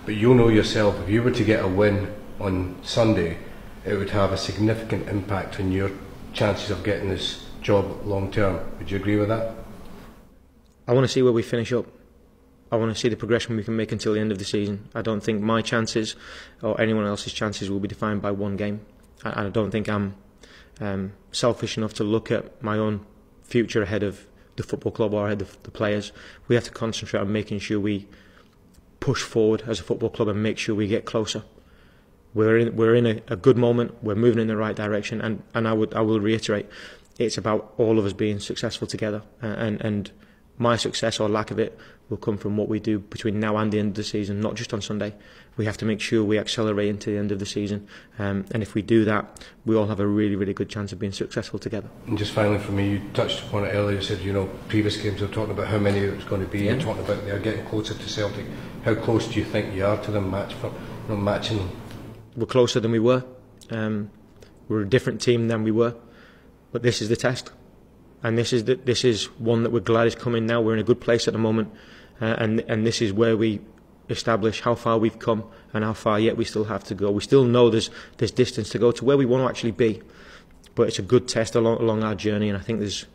But you'll know yourself, if you were to get a win on Sunday, it would have a significant impact on your chances of getting this job long term. Would you agree with that?
I want to see where we finish up. I want to see the progression we can make until the end of the season. I don't think my chances or anyone else's chances will be defined by one game. I don't think I'm selfish enough to look at my own future ahead of the football club or ahead of the players. We have to concentrate on making sure we push forward as a football club and make sure we get closer. We're in a good moment. We're moving in the right direction, and I will reiterate, it's about all of us being successful together, and my success or lack of it will come from what we do between now and the end of the season, not just on Sunday. We have to make sure we accelerate into the end of the season, and if we do that, we all have a really good chance of being successful together.
And just finally for me, you touched upon it earlier. You said, previous games were talking about how many it was going to be. You're talking about they're getting closer to Celtic. How close do you think you are to them matching them?
We're closer than we were. We're a different team than we were, but this is the test. And this is one that we're glad is coming now. We're in a good place at the moment, and this is where we establish how far we've come and how far yet we still have to go. We still know there's distance to go to where we want to actually be, but it's a good test along our journey, and I think there's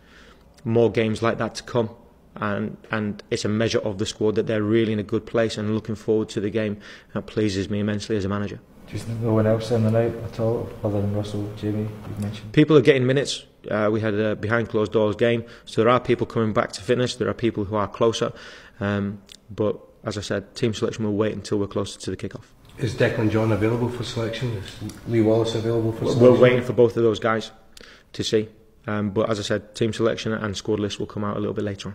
more games like that to come, and it's a measure of the squad that they're really in a good place and looking forward to the game. That pleases me immensely as a manager.
Do you think no one else in the night at all, other than Russell, Jamie, you've mentioned?
People are getting minutes. We had a behind closed doors game, so there are people coming back to fitness. There are people who are closer, but as I said, team selection will wait until we're closer to the kick-off.
Is Declan John available for selection? Is Lee Wallace available for selection?
We're waiting for both of those guys to see, but as I said, team selection and squad list will come out a little bit later on.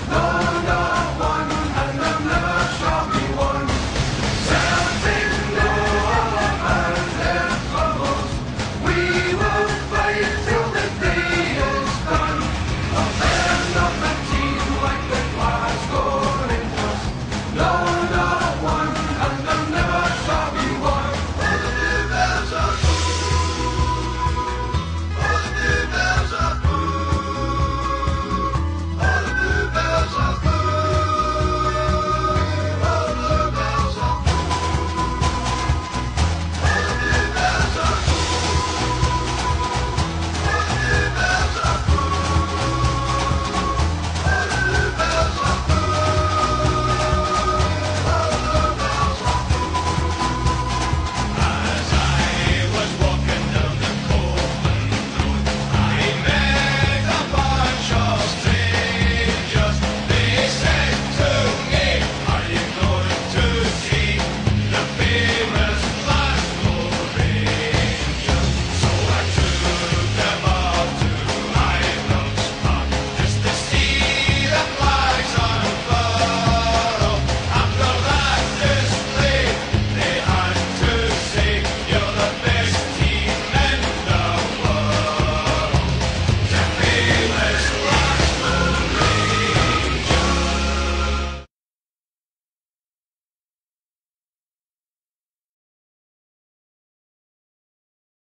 No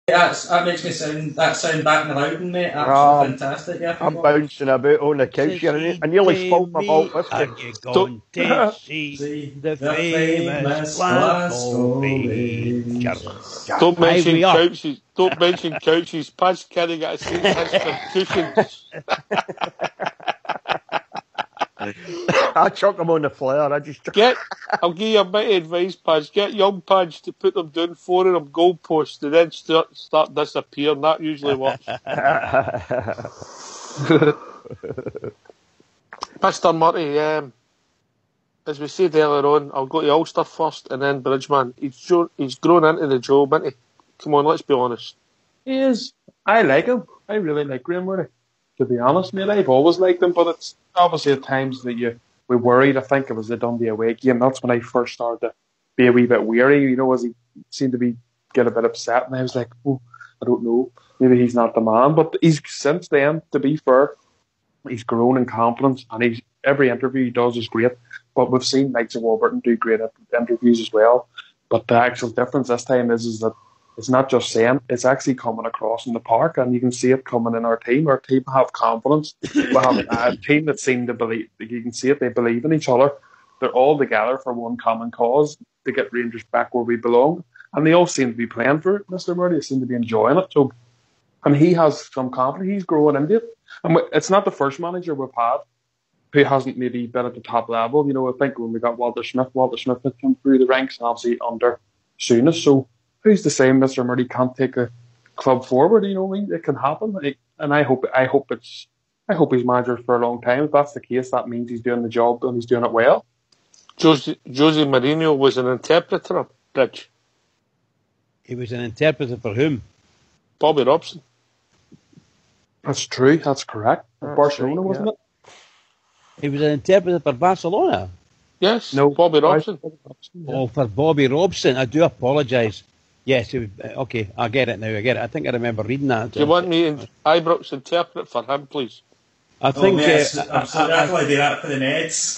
That makes me sound back in the Loudon, mate. Absolutely fantastic. Yeah,
I'm bouncing about on the couch here. I nearly spilled my malt whiskey.
Are you going to see the famous Glasgow Rangers?
Don't mention couches. Pad's carrying it. His cushions.
I chuck them on the flare.
I'll give you a bit of advice, Pads. Get young Pads to put them down 4 of them goalposts and then start disappearing. That usually works. Mr. Murray, as we said earlier on, I'll go to Ulster first and then Bridgeman. He's grown into the job, isn't he? Come on, let's be honest.
He is. I like him. I really like Graham Murray. To be honest, mate, I've always liked him, but it's obviously at times that we worried. I think it was the Dundee away game. That's when I first started to be a wee bit weary, as he seemed to get a bit upset, and I was like, oh, I don't know, maybe he's not the man. But he's since then, to be fair, he's grown in confidence, and every interview he does is great. But we've seen Knights of Warburton do great interviews as well. But the actual difference this time is that it's not just saying, it's actually coming across in the park, and you can see it coming in our team. Our team have confidence. We have a team that seem to believe, you can see it, they believe in each other. They're all together for one common cause, to get Rangers back where we belong. And they all seem to be playing for it, Mr. Murray. They seem to be enjoying it. So, and he has some confidence. He's growing into it. And it's not the first manager we've had who hasn't maybe been at the top level. I think when we got Walter Smith had come through the ranks, and obviously under Souness. So, who's to say Mr. Murray can't take a club forward? It can happen, and I hope he's manager for a long time. If that's the case, that means he's doing the job and he's doing it well.
Jose Mourinho was an interpreter, Rich.
He was an interpreter for whom?
Bobby Robson.
That's true. That's correct. Barcelona, wasn't it?
He was an interpreter for Barcelona.
Yes. No, Bobby Robson.
Oh, for Bobby Robson. I do apologise. Yes, it was, okay, I get it now. I think I remember reading that.
Do you want me and Ibrox interpret for him, please?
I think...
I'm sorry, I thought I do that for the Neds.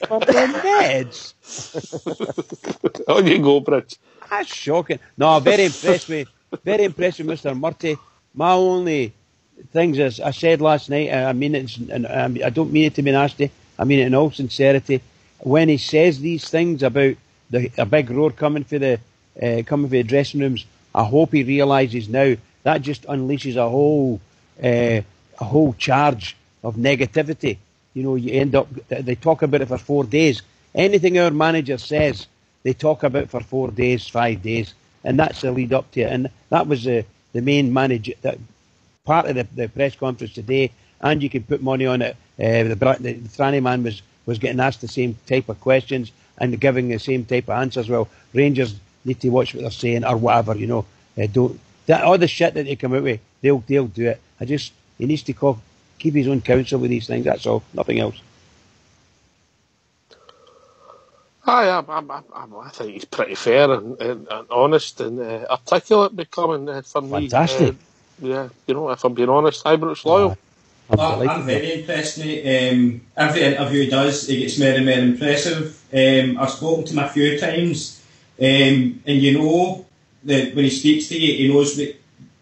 For the Neds?
On you go, Bridge.
That's shocking. No, very impressed with Mr. Murty. My only things, as I said last night, I mean it, and I don't mean it to be nasty, I mean it in all sincerity. When he says these things about a big roar coming for the dressing rooms, I hope he realises now that just unleashes a whole charge of negativity. You end up, they talk about it for 4 days. Anything our manager says, they talk about for 4 days, 5 days, and that's the lead up to it. And that was the main manager, part of the press conference today, and you can put money on it. The Franny man was getting asked the same type of questions and giving the same type of answers. Well, Rangers need to watch what they're saying or whatever, all the shit that they come out with, they'll do it. He needs to keep his own counsel with these things, that's all, nothing else.
I think he's pretty fair and honest and articulate becoming for me.
Fantastic.
If I'm being honest, Ibrox loyal.
I'm very impressed, mate. Every interview he does, he gets more and more impressive. I've spoken to him a few times, and that when he speaks to you,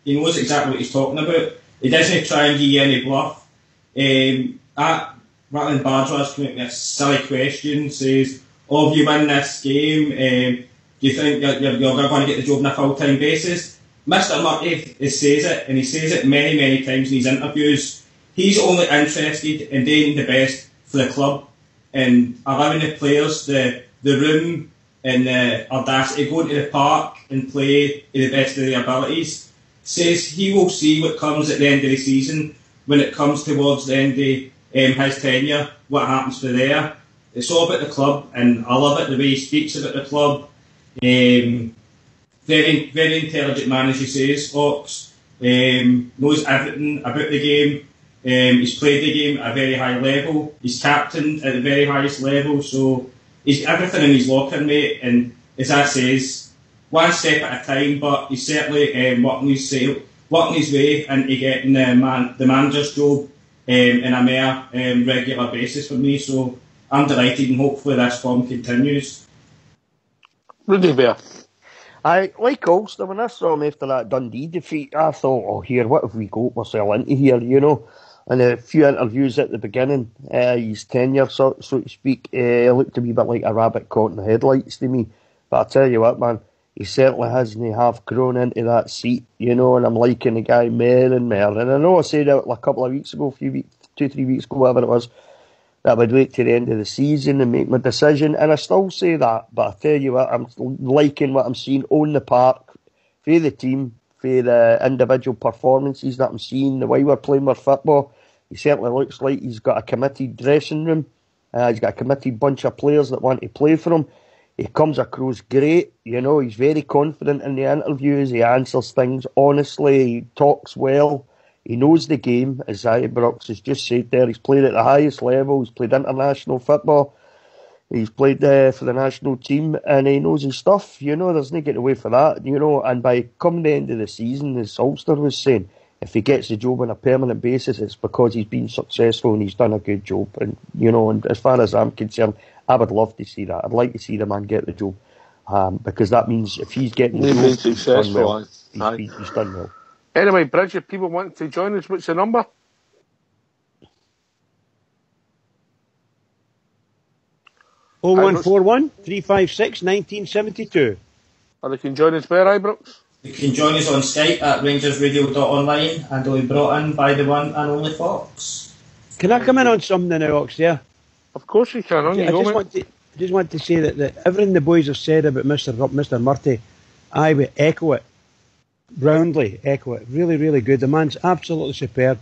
he knows exactly what he's talking about. He doesn't try and give you any bluff. Rattlin Bardras came up with a silly question, says, if you win this game, do you think you're going to get the job on a full-time basis? Mr. Murty says it, and he says it many, many times in his interviews. He's only interested in doing the best for the club and allowing the players the room and the audacity to go into the park and play to the best of their abilities. Says he will see what comes at the end of the season when it comes towards the end of his tenure, what happens for there. It's all about the club, and I love it the way he speaks about the club. Very, very intelligent man, as he says, Ox. Knows everything about the game. He's played the game at a very high level. He's captained at the very highest level. So he's everything in his locker, mate. And as I says, one step at a time. But he's certainly working his way into getting the manager's job in a more regular basis for me. So I'm delighted, and hopefully this form continues.
Rudy Bear.
I like Ulster, when I saw him after that Dundee defeat, I thought, oh, here, what have we got ourselves into here, you know? And a few interviews at the beginning, his tenure, so to speak, looked a wee bit like a rabbit caught in the headlights to me. But I tell you what, man, he certainly hasn't half grown into that seat, you know, and I'm liking the guy more and more. And I know I said it a couple of weeks ago, 2-3 weeks ago, whatever it was, that I would wait to the end of the season and make my decision, and I still say that, but I tell you what, I'm liking what I'm seeing on the park, for the team, for the individual performances that I'm seeing, the way we're playing our football. He certainly looks like he's got a committed dressing room, he's got a committed bunch of players that want to play for him. He comes across great, you know, he's very confident in the interviews, he answers things honestly, he talks well. He knows the game, as Ibrox has just said there. He's played at the highest level. He's played international football. He's played for the national team, and he knows his stuff. You know, there's no getting away for that. You know, and by coming the end of the season, as Ulster was saying, if he gets the job on a permanent basis, it's because he's been successful and he's done a good job. And you know, and as far as I'm concerned, I would love to see that. I'd like to see the man get the job, because that means if he's getting the job, he's done well. He's done well.
Anyway, Bridge, if people want to join us, what's the number?
0141 356 1972.
Or they can join us where, Ibrox?
You can join us on Skype at RangersRadio.online, and they'll be brought in by the one and only Fox.
Can I come in on something now, Ox, yeah?
Of course you can.
I just want to say that everything the boys have said about Mr. Murty, I would echo it. Roundly echo it. Really, really good. The man's absolutely superb.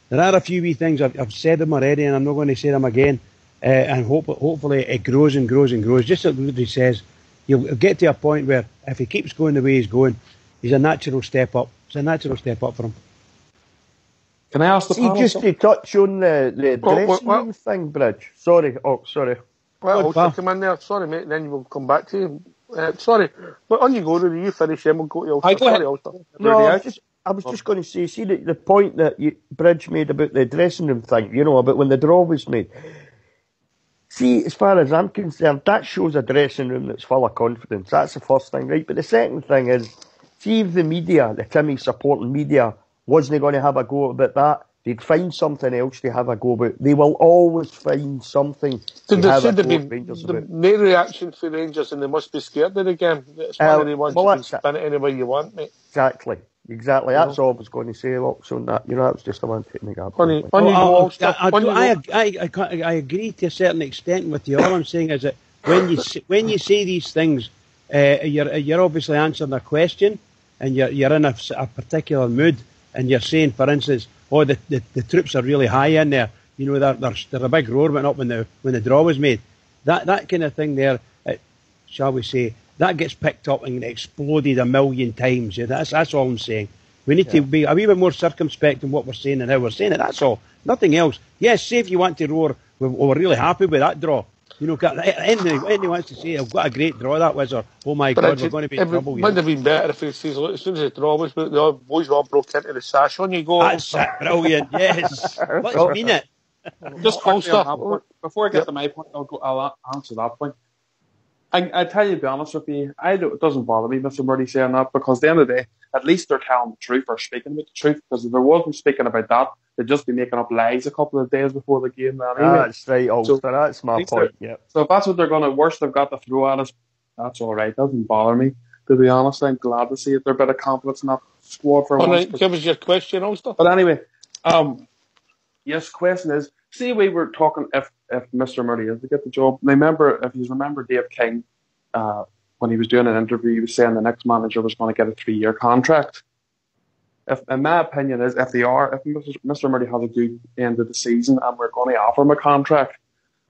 There are a few wee things, I've said them already, and I'm not going to say them again. And hopefully it grows and grows and grows. Just like he says, you'll get to a point where if he keeps going the way he's going, he's a natural step up. It's a natural step up for him.
Can I ask the panel?
Just to touch on the dressing room thing, Bridge. Sorry.
Well, I'll come in there. Sorry, mate, and then we'll come back to you. Sorry, but on you go, Rudy, you finish, then we'll go to Ulster. Sorry, Ulster.
No, I was just going to say, see the point that Bridge made about the dressing room thing, you know, about when the draw was made. See, as far as I'm concerned, that shows a dressing room that's full of confidence. That's the first thing, right? But the second thing is, see if the media, the Timmy supporting media, wasn't going to have a go about that, they'd find something else to have a go about. They will always find something to have a go at Rangers about.
No reaction for Rangers, and they must be scared of the game. It's one of the ones you can spin it any way you want, mate.
Exactly. That's all I was going to say, Locks, on that. You know, that was just the one to make up.
I agree to a certain extent with you. All I'm saying is that when you say these things, you're obviously answering a question, and you're in a particular mood, and you're saying, for instance, the troops are really high in there. You know, there's a big roar went up when the draw was made. That kind of thing there, shall we say, that gets picked up and exploded a million times. Yeah, that's all I'm saying. We need to be a wee bit more circumspect in what we're saying and how we're saying it. That's all. Nothing else. Yes, say if you want to roar, we're really happy with that draw. You know, anyone wants to say, I've got a great draw that was, or oh my God, we're going to be in trouble.
It would have been better if he says, look, as soon as the draw was, the boys all broke into the sash. On you go.
That's it, brilliant, yes. Let's mean it.
Just quickly on that, before I get to my point, I'll answer that point. I tell you, to be honest with you, it doesn't bother me, Mr. Murty, saying that, because at the end of the day, at least they're telling the truth or speaking about the truth, because if they wasn't speaking about that, they'd just be making up lies a couple of days before the game. Anyway.
That's right, Ulster, that's my point. Yeah.
So if that's what they're going to, worst they've got to throw at us, that's all right. Doesn't bother me, to be honest. I'm glad to see it. There's a bit of confidence in that squad for once.
Right, give us your question, Ulster.
But anyway, yes, question is, see, we were talking if Mr. Murty is to get the job. If you remember Dave King, when he was doing an interview, he was saying the next manager was going to get a 3-year contract. In my opinion, if Mr. Murty has a good end of the season and we're going to offer him a contract,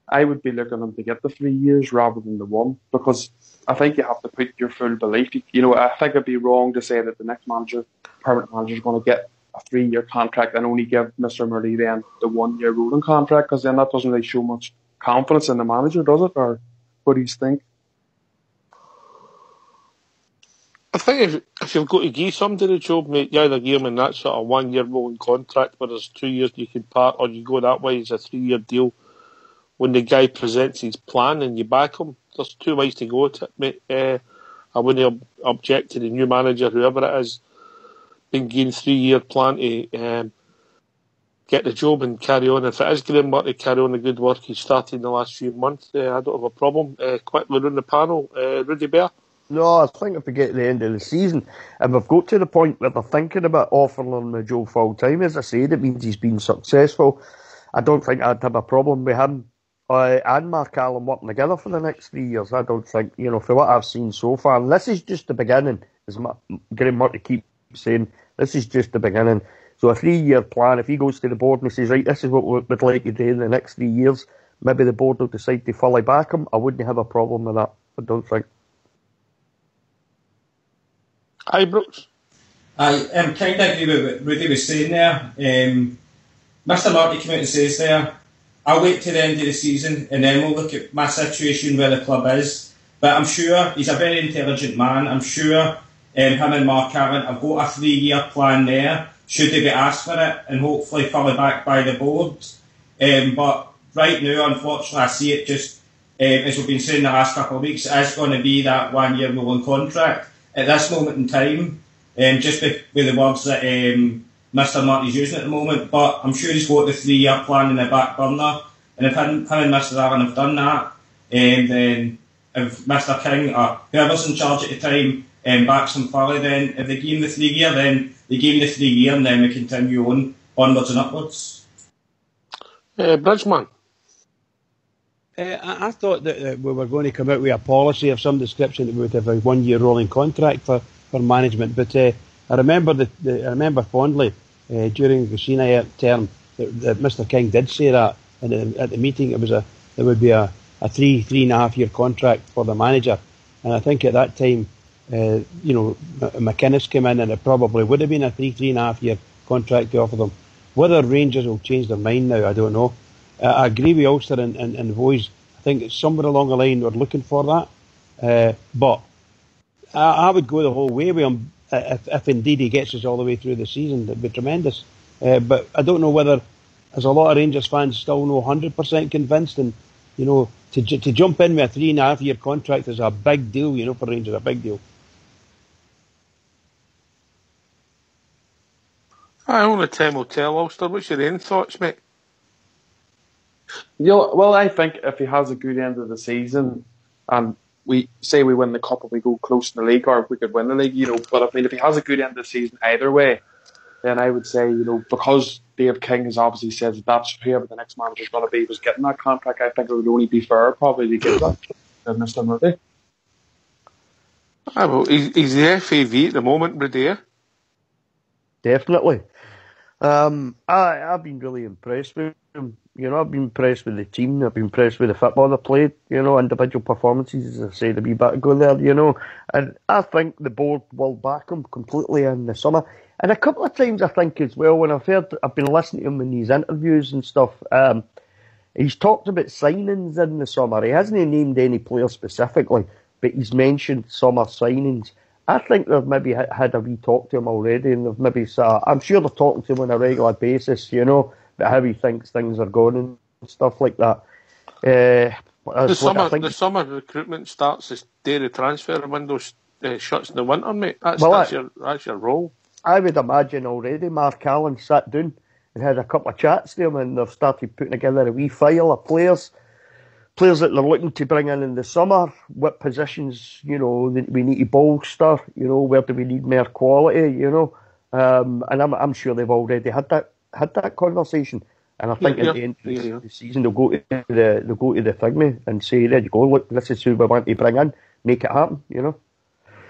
I would be looking him to get the 3 years rather than the 1, because I think you have to put your full belief. You know, I think it'd be wrong to say that the next permanent manager, is going to get a 3-year contract and only give Mr. Murty then the 1-year rolling contract, because then that doesn't really show much confidence in the manager, does it? Or what do you think?
I think if you've got to give somebody the job, mate, you either give them in that sort of 1-year rolling contract where there's 2 years you can part, or you go that way, it's a 3-year deal. When the guy presents his plan and you back him, there's two ways to go at it, mate. I I wouldn't object to the new manager, whoever it is, being given 3-year plan to get the job and carry on. If it is Graham Murray to carry on the good work he's started in the last few months, I don't have a problem. Quickly around the panel, Rudy Bear.
No, I think if we get to the end of the season, and we've got to the point where they're thinking about offering him the job full time, as I said, it means he's been successful. I don't think I'd have a problem with him and Mark Allen working together for the next 3 years. I don't think, for what I've seen so far, and this is just the beginning, as Graham Murray keeps saying, this is just the beginning. So a 3-year plan, if he goes to the board and he says, right, this is what we'd like to do in the next 3 years, maybe the board will decide to fully back him. I wouldn't have a problem with that, I don't think.
Hi, Brooks.
I kind of agree with what Rudy was saying there. Mr. Marty came out and says there, I'll wait to the end of the season and then we'll look at my situation where the club is. But I'm sure he's a very intelligent man. I'm sure him and Mark Allen have got a 3-year plan there, should they be asked for it, and hopefully fully backed by the board. But right now, unfortunately, I see it just, as we've been saying the last couple of weeks, it is going to be that 1-year rolling contract. At this moment in time, just with the words that Mr. Marty's using at the moment, but I'm sure he's got the 3-year plan in the back burner, and if him and Mr. Allen have done that, then if Mr. King or whoever's in charge at the time backs him fully, then if they give him the 3-year, then they give him the 3-year, and then we continue onwards and upwards.
Bridgeman.
I thought that we were going to come out with a policy of some description that we would have a 1-year rolling contract for management. But I remember fondly during the Cena term that Mr. King did say that, and at the meeting there would be a 3.5 year contract for the manager. And I think at that time, McInnes came in, and it probably would have been a 3.5 year contract to offer them. Whether Rangers will change their mind now, I don't know. I agree with Ulster and Boys. I think it's somewhere along the line we're looking for that. But I would go the whole way with him if indeed he gets us all the way through the season. That'd be tremendous. But I don't know whether, as a lot of Rangers fans still no 100% convinced, and to jump in with a 3.5 year contract is a big deal. For Rangers, a big deal.
Only time will tell, Ulster. What's your own thoughts, mate?
Well, I think if he has a good end of the season, and we win the cup and we go close in the league, or if we could win the league, but I mean, if he has a good end of the season either way, then I would say, because Dave King has obviously said that's whoever the next manager is going to be was getting that contract, I think it would only be fair probably to give that to Mr. Murray.
Well, he's the FAV at the moment, Brady.
Definitely. I've been really impressed with him. I've been impressed with the team. I've been impressed with the football they played. Individual performances, as I said a wee bit ago there. And I think the board will back him completely in the summer. And a couple of times I think as well, when I've been listening to him in these interviews and stuff, he's talked about signings in the summer. He hasn't named any player specifically, but he's mentioned summer signings. I think they've maybe had a wee talk to him already, and they've maybe I'm sure they're talking to him on a regular basis, about how he thinks things are going and stuff like that.
The summer recruitment starts as day the transfer window shuts in the winter, mate. That's your role.
I would imagine already Mark Allen sat down and had a couple of chats to him, and they've started putting together a wee file of players that they're looking to bring in the summer, what positions, that we need to bolster, where do we need more quality, and I'm sure they've already had that conversation. And I think at the end of the season they'll go to the thing and say, there you go, look, this is who we want to bring in, make it happen,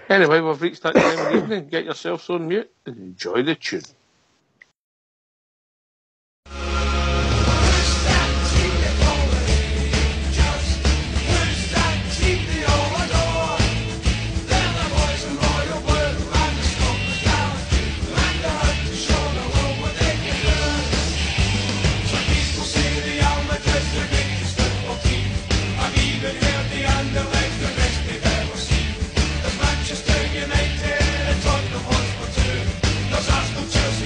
Anyway, we've reached that time of the evening. Get yourselves on mute and enjoy the tune.
Manchester United, Tottenham Hotspur too. There's Arsenal, Chelsea.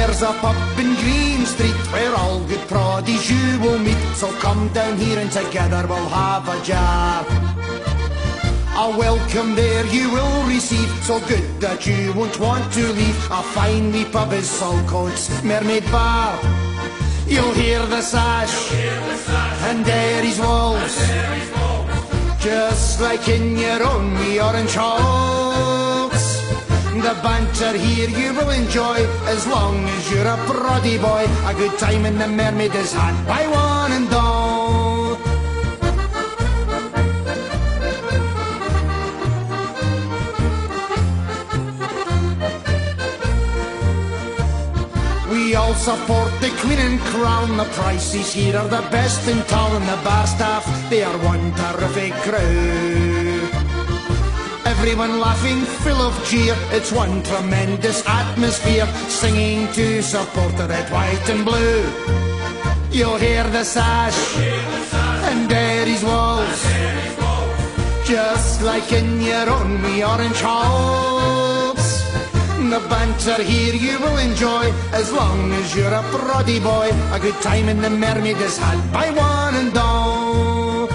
There's a pub in Green Street where all good proddies you will meet. So come down here and together we'll have a jar. A welcome there you will receive, so good that you won't want to leave. A fine wee pub is Saltcoats Mermaid Bar. You'll hear the sash, and Derry's walls, just like in your own wee orange halls. The banter here you will enjoy, as long as you're a proddy boy. A good time in the Mermaid is had by one and all. We all support the Queen and Crown. The prices here are the best in town, and the bar staff, they are one terrific crew. Everyone laughing, full of cheer. It's one tremendous atmosphere, singing to support the red, white and blue. You'll hear the sash, and Derry's walls, just like in your own wee orange halls. The banter here you will enjoy, as long as you're a proddy boy. A good time in the Mermaid is had by one and all.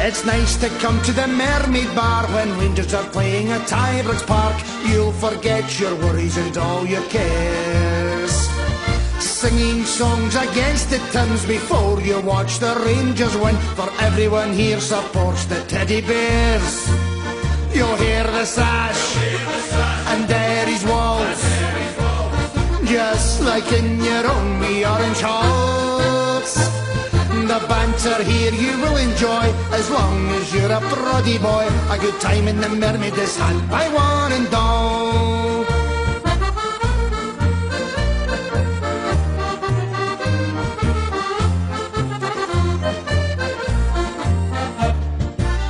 It's nice to come to the Mermaid Bar when Rangers are playing at Ibrox Park. You'll forget your worries and all your cares, singing songs against the Thames before you watch the Rangers win. For everyone here supports the Teddy Bears. You'll hear the sash, and Derry's walls, just like in your own wee orange halls. The banter here you will enjoy, as long as you're a proddy boy. A good time in the Mermaid is had by one and all.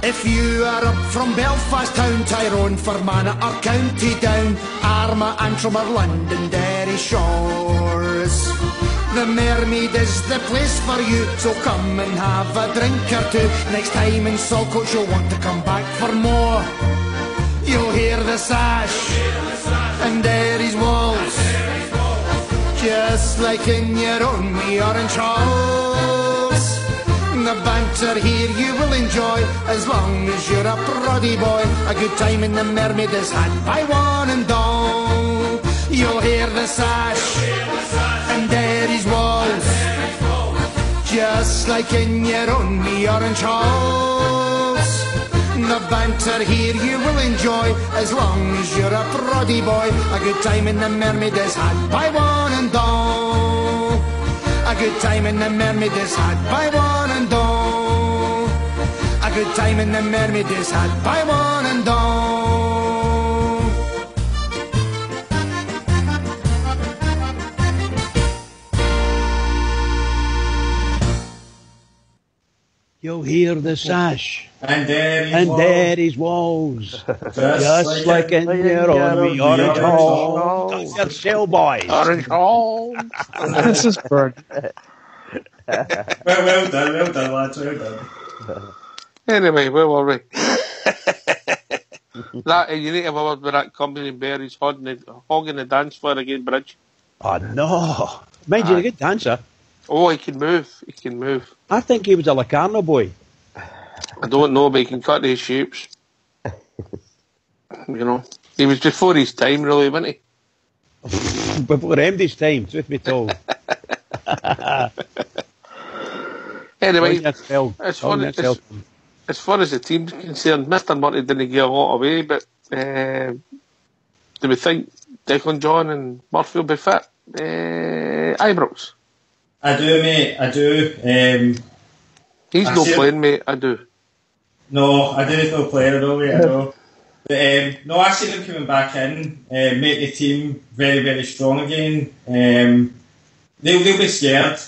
If you are up from Belfast town, Tyrone, Fermanagh or County Down, Armagh, Antrim or London, Derry shores, the Mermaid is the place for you. So come and have a drink or two. Next time in Saltcoats you'll want to come back for more. You'll hear the sash, and Derry's walls, just like in your own wee orange halls. The banter here you will enjoy, as long as you're a proddy boy. A good time in the Mermaid is had by one and all. You'll hear the sash, and Derry's walls, just like in your own wee orange halls. The banter here you will enjoy, as long as you're a proddy boy. A good time in the Mermaid is had by one and all. A good time in the Mermaid is had by one and all. A good time in the Mermaid is had by one and all.
You'll hear the sash,
and
Derry's walls, just like in your own wee orange hall. Got yourself, boys.
Orange hall.
This is bird.
well done, lads, well done.
Anyway, where were we? That you need to have a word with that company Berries hogging the dance floor again, Bridge.
Oh no! Mind you, a good dancer.
Oh, he can move. He can move.
I think he was a Locarno boy.
I don't know, but he can cut these shapes. You know, he was before his time, really, wasn't he?
Before MD's time, truth be told.
Anyway, as far as the team's concerned, Mr. Murray didn't give a lot away, but do we think Declan John and Murphy will be fit? Ibrox?
I do, mate, I do.
He's not playing, mate, I do.
No, I do not play at all, mate, I know. But, no, I see them coming back in, make the team very, very strong again. They'll be scared,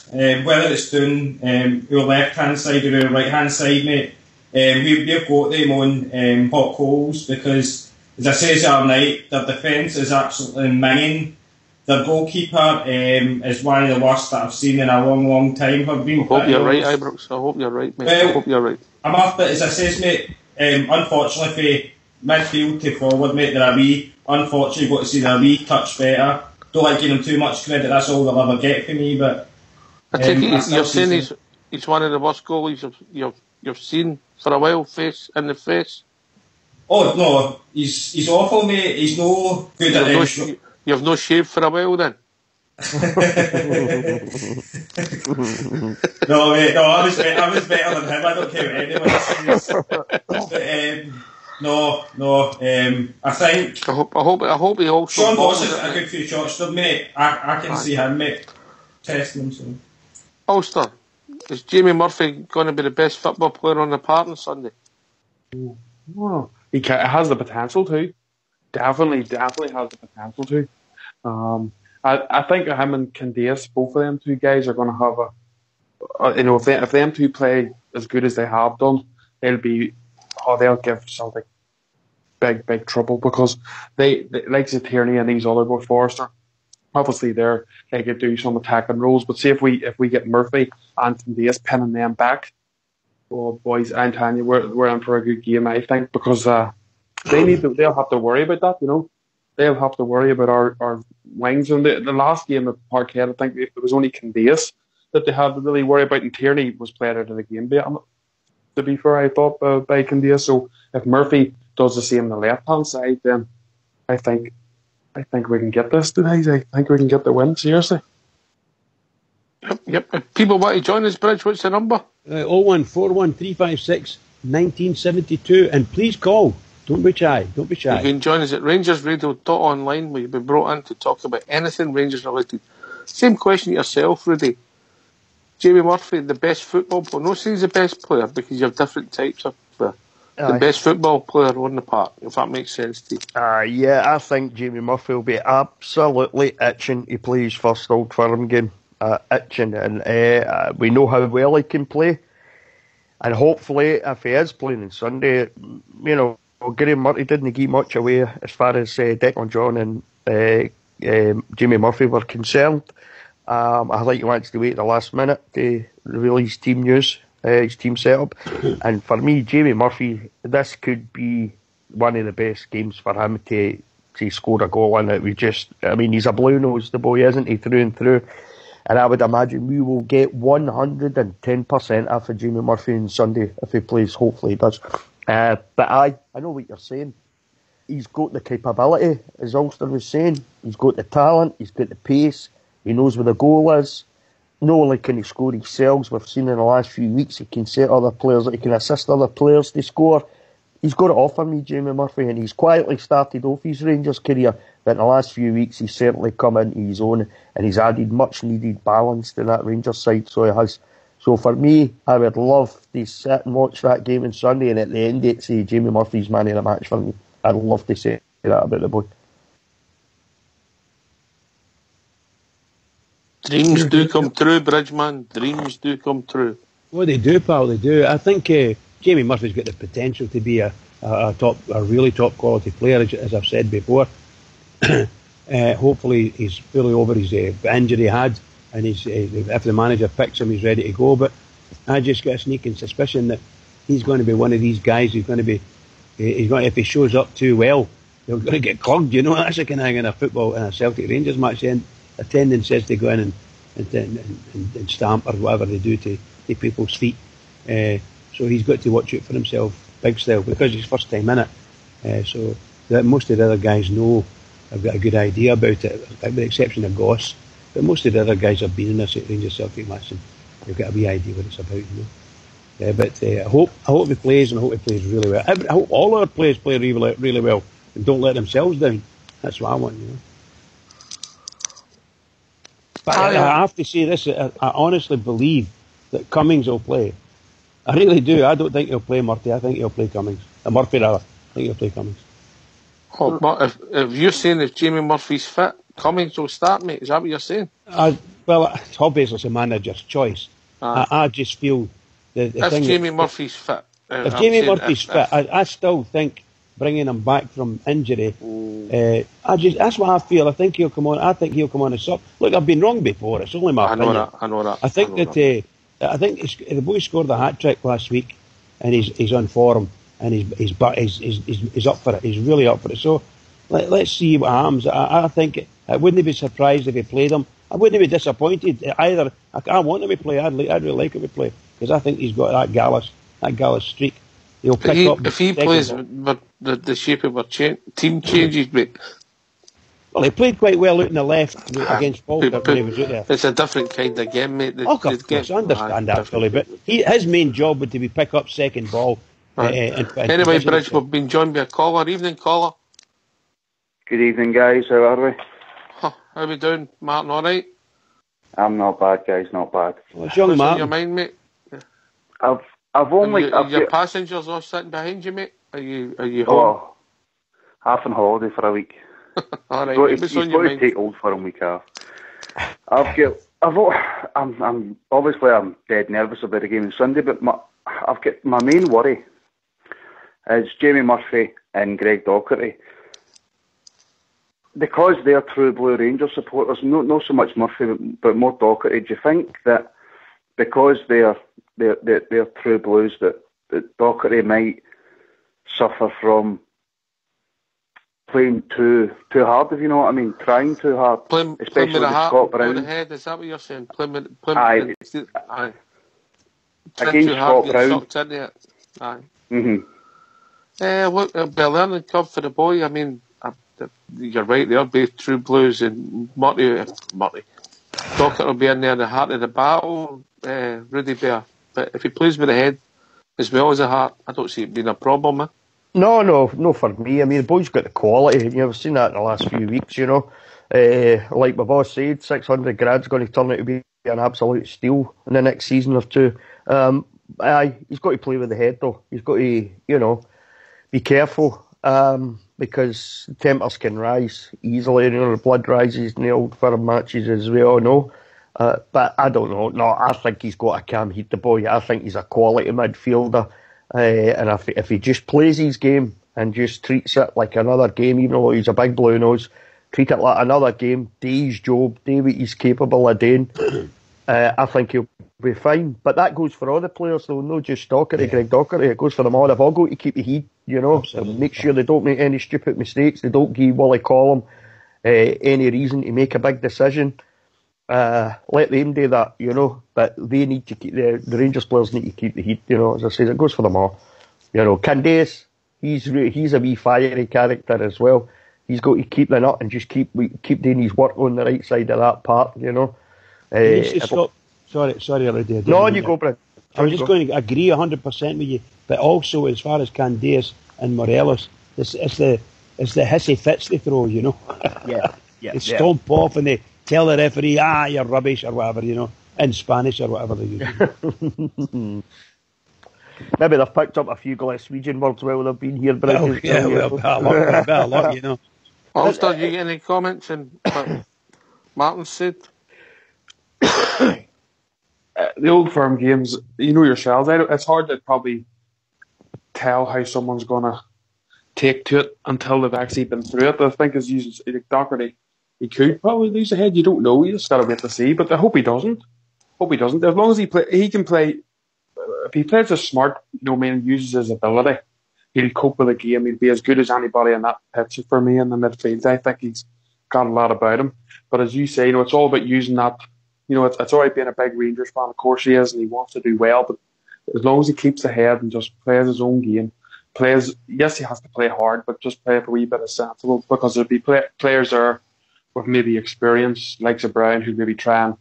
whether it's doing our left-hand side or our right-hand side, mate. We've got them on hot coals because, as I said the other night, their defence is absolutely minging. their goalkeeper is one of the worst that I've seen in a long, long time.
I hope you're right, Ibrox. I hope you're right, mate.
Well,
I hope you're right.
I'm off, but as I says, mate, unfortunately, for midfield to forward, mate, they're a wee, unfortunately, got to see they're a wee touch better. Don't like giving them too much credit, that's all they'll ever get from me, but...
I take it you're saying he's one of the worst goalies you've seen for a while, face in the face?
Oh, no, he's awful, mate. He's no good at it.
You've no shaved for a while, then?
No, mate, no, I was better than him. I don't care what anyone says. But, I think...
I hope he also...
Sean Boss has got a good few shots for him, mate. I can see him, mate, testing him, so...
Ulster, is Jamie Murphy going to be the best football player on the park on Sunday?
Well, he has the potential to. Definitely has the potential to. I think him and Candace, both of them two guys are going to have if them two play as good as they have done, they'll give Celtic big trouble, because they like Tierney and these other boys, Forrester. Obviously, they could do some attacking roles, but see if we get Murphy and Candace pinning them back. Well, boys, and Tanya, we're in for a good game, I think, because they'll have to worry about that, you know. They'll have to worry about our wings. And the last game at Parkhead, I think it was only Candace that they had to really worry about, and Tierney was played out of the game. To be fair, I thought by Candace. So if Murphy does the same on the left-hand side, then I think we can get this tonight. I think we can get the win, seriously.
Yep. If people want to join us, Bridge, what's the number?
0141356 1972, and please call. Don't be shy.
You can join us at RangersRadio.online, where you'll be brought in to talk about anything Rangers related. Same question to yourself, Rudy. Jamie Murphy, the best football player. No, say he's the best player, because you have different types of the best football player on the park, if that makes sense to you.
Yeah, I think Jamie Murphy will be absolutely itching to play his first Old Firm game. Itching, and we know how well he can play. And hopefully, if he is playing on Sunday, you know, Graham Murray didn't give much away as far as Declan John and Jamie Murphy were concerned. I think he wants to wait the last minute to release team news, his team setup. And for me, Jamie Murphy, this could be one of the best games for him to score a goal in. He's a blue nose, the boy, isn't he, through and through. And I would imagine we will get 110% after Jamie Murphy on Sunday if he plays. Hopefully he does. But I know what you're saying. He's got the capability, as Ulster was saying. He's got the talent. He's got the pace. He knows where the goal is. Not only can he score himself, we've seen in the last few weeks, he can set other players, he can assist other players to score. He's got to offer me, Jamie Murphy, and he's quietly started off his Rangers career. But in the last few weeks, he's certainly come into his own, and he's added much needed balance to that Rangers side. So he has. So for me, I would love to sit and watch that game on Sunday, and at the end, it's Jamie Murphy's man of the match for me. I'd love to say that about the boy.
Dreams do come true, Bridgeman. Dreams do come true.
Well, they do, pal. They do. I think Jamie Murphy's got the potential to be a really top quality player, as I've said before. Hopefully he's fully over his injury he had, and if the manager picks him, he's ready to go. But I just got a sneaking suspicion that he's going to be one of these guys who's going to be, if he shows up too well, they're going to get clogged. You know, that's the kind of thing in a football, in a Celtic Rangers match. Then attendance says to go in and stamp or whatever they do to people's feet. So he's got to watch out for himself, big style, because he's first time in it. So that most of the other guys know. I've got a good idea about it, with the exception of Goss. But most of the other guys have been in this Rangers Celtic match, and they've got a wee idea what it's about, you know. But I hope he plays, and I hope he plays really well. I hope all our players play really well and don't let themselves down. That's what I want, you know. But I have to say this: I honestly believe that Cummings will play. I really do. I don't think he'll play Murphy. I think he'll play Cummings. Murphy, rather. I think he'll play Cummings.
Oh, but if you're saying if Jamie Murphy's fit, Cummings will start, mate. Is that what you're saying?
Well, it's obviously it's a manager's choice. I just feel if
Jamie Murphy's fit.
If Jamie Murphy's fit, I still think bringing him back from injury. That's what I feel. I think he'll come on. I think he'll come on as sub. Look, I've been wrong before. It's only my opinion.
I know that.
I think the boy scored the hat trick last week, and he's on form, and he's up for it. He's really up for it. So let's see what happens. I think I wouldn't be surprised if he played him. I wouldn't be disappointed either. I want him to play. I'd really like him to play because I think he's got that Gallus streak. He'll pick up.
If he plays, the shape of our team changes, mate.
Well, he played quite well out in the left against Falkirk when he was out there.
It's a different kind of game, mate.
Of course, I understand that fully, but his main job would be pick up second ball.
Anyway, Bridge, we've been joined by a caller. Evening, caller.
Good evening, guys. How are we?
How are we doing, Martin? All right?
I'm not bad, guys. Not bad.
What's young
What's
Martin?
on your mind, mate?
I've only.
Your passengers all sitting behind you, mate. Are you home?
Oh, half on holiday for a week.
All right.
He's got to take old for a week off. I'm obviously dead nervous about the game on Sunday, but my main worry is Jamie Murphy and Greg Docherty. Because they're true Blue Rangers supporters, not so much Murphy, but more Docherty. Do you think that because they're true Blues, that Docherty might suffer from playing too hard, if you know what I mean, trying too hard, especially with Scott Brown?
The head, is that what you're saying?
Aye. Against Scott Brown.
Aye.
Mm-hmm.
Look, it'll be a learning curve for the boy. I mean, you're right, they're both true Blues, and Marty. Docherty will be in there in the heart of the battle, Rudy Bear. But if he plays with the head as well as the heart, I don't see it being a problem, man.
No, for me. I mean, the boy's got the quality. You've seen that in the last few weeks, you know. Like we've all said, 600 grad's going to turn out to be an absolute steal in the next season or two. He's got to play with the head, though. He's got to, be careful, because tempers can rise easily. The blood rises in the old firm matches, as we all know. But I don't know. No, I think he's got a calm heat, the boy. I think he's a quality midfielder. And if he just plays his game and just treats it like another game, even though he's a big blue nose, treat it like another game, do his job, do what he's capable of doing, I think he'll be fine. But that goes for all the players, though, not just Docherty, Greg Docherty. It goes for them all. They've all got to keep the heat, and make sure they don't make any stupid mistakes. They don't give Wally Collum any reason to make a big decision. Let them do that, but they need to keep the Rangers players need to keep the heat, as I say, it goes for them all. Candace, he's a wee fiery character as well. He's got to keep the nut and just keep doing his work on the right side of that part,
Stop. Sorry, Rudy.
No, you go, Brad.
I was just going to agree 100% with you, but also as far as Candace and Morelos, it's the hissy fits they throw,
Yeah.
They stomp off and they tell the referee, you're rubbish or whatever, in Spanish or whatever they use.
Maybe they've picked up a few Glaswegian words while they've been here. But
a lot,
Ulster, you get any comments on what Martin said?
The old firm games, yourselves, it's hard to probably tell how someone's going to take to it until they've actually been through it. I think as you like Docherty, he could probably lose a head. You don't know. You just got to wait to see. But I hope he doesn't. As long as he can play. If he plays as smart, uses his ability, he'll cope with the game. He'll be as good as anybody in that pitch for me in the midfield. I think he's got a lot about him. But as you say, it's all about using that. It's all right being a big Rangers fan. Of course he is, and he wants to do well. But as long as he keeps the head and just plays his own game, yes, he has to play hard, but just play it a wee bit of sensible, because there'll be players there with maybe experience, like Brown, who maybe try and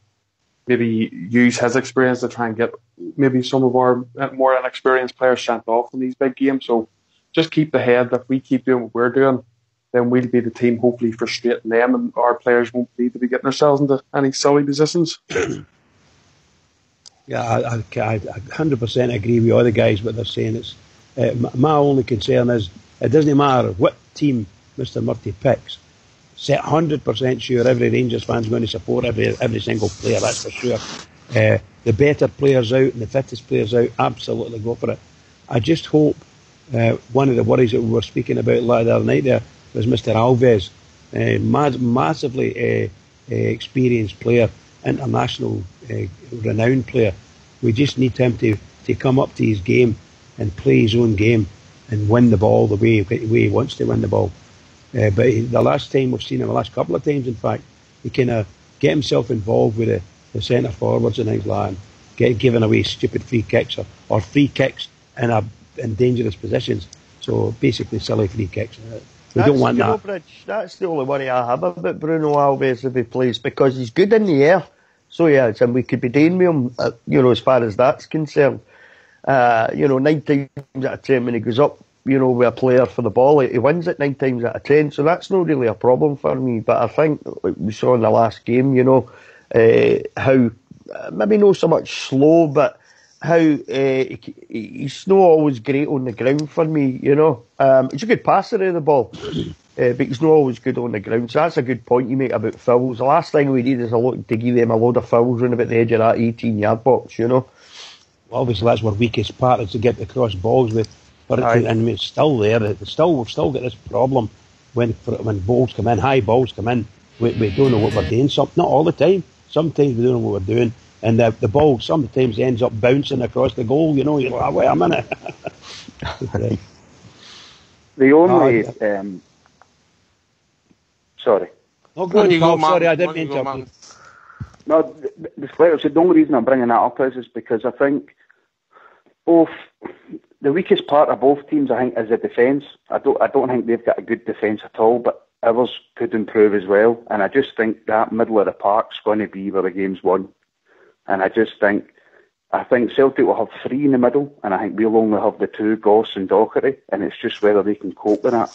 maybe use his experience to try and get maybe some of our more inexperienced players sent off in these big games. So just keep the head. If we keep doing what we're doing, then we'll be the team hopefully frustrating them, and our players won't need to be getting themselves into any silly positions.
Yeah, I 100% agree with all the guys what they're saying. It's my only concern is it doesn't matter what team Mr. Murphy picks. 100% sure every Rangers fan's going to support every single player, that's for sure. The better players out and the fittest players out, absolutely go for it. I just hope one of the worries that we were speaking about the other night there was Mr. Alves, massively experienced player, international renowned player. We just need him to come up to his game and play his own game and win the ball the way he wants to win the ball. But the last time we've seen him, the last couple of times in fact, he kind of get himself involved with the centre forwards and things like that, giving away stupid free kicks or free kicks in dangerous positions. So basically silly free kicks. We don't want that.
Bridge, that's the only worry I have about Bruno Alves if he plays, because he's good in the air. So yeah, and we could be doing with him, as far as that's concerned. 9 times out of 10 when he goes up, with a player for the ball, he wins it 9 times out of 10. So that's not really a problem for me. But I think, like we saw in the last game, how maybe not so much slow, but how he's not always great on the ground for me. He's a good passer of the ball, but he's not always good on the ground. So that's a good point you make about fouls. The last thing we need is to give them a load of fouls round about the edge of that 18-yard box. Well,
obviously that's our weakest part, is to get the cross balls with. And it's still there. We've still got this problem when balls come in, high balls come in. We don't know what we're doing. Not all the time. Sometimes we don't know what we're doing, and the ball sometimes ends up bouncing across the goal. You're like, wait a minute.
The only sorry.
Oh, go on, Paul. Sorry, I didn't mean to.
No, the only reason I'm bringing that up is because I think the weakest part of both teams, I think, is the defence. I don't think they've got a good defence at all, but ours could improve as well. And I just think that middle of the park's going to be where the game's won. And I think Celtic will have 3 in the middle, and I think we'll only have the 2, Goss and Docherty, and it's just whether they can cope with that.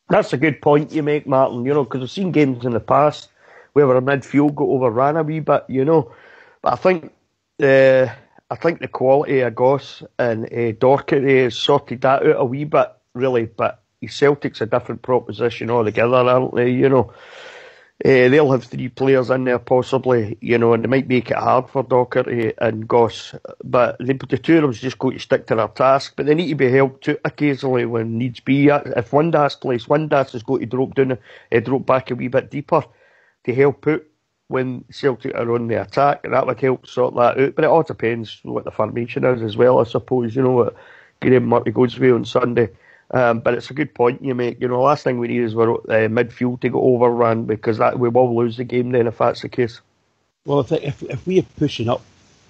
That's a good point you make, Martin, because I've seen games in the past where our midfield got overran a wee bit, But I think the quality of Goss and Docherty has sorted that out a wee bit, really. But Celtic's a different proposition altogether, aren't they? They'll have 3 players in there possibly, and they might make it hard for Docherty and Goss. But the 2 of them just go to stick to their task. But they need to be helped too occasionally when needs be. If Windass plays, Windass has got to drop back a wee bit deeper to help out when Celtic are on the attack, and that would help sort that out. But it all depends what the formation is as well, I suppose, what Graham Murphy goes with on Sunday. But it's a good point you make. The last thing we need is for midfield to go overrun, because we will lose the game then if that's the case.
Well, if we're pushing up,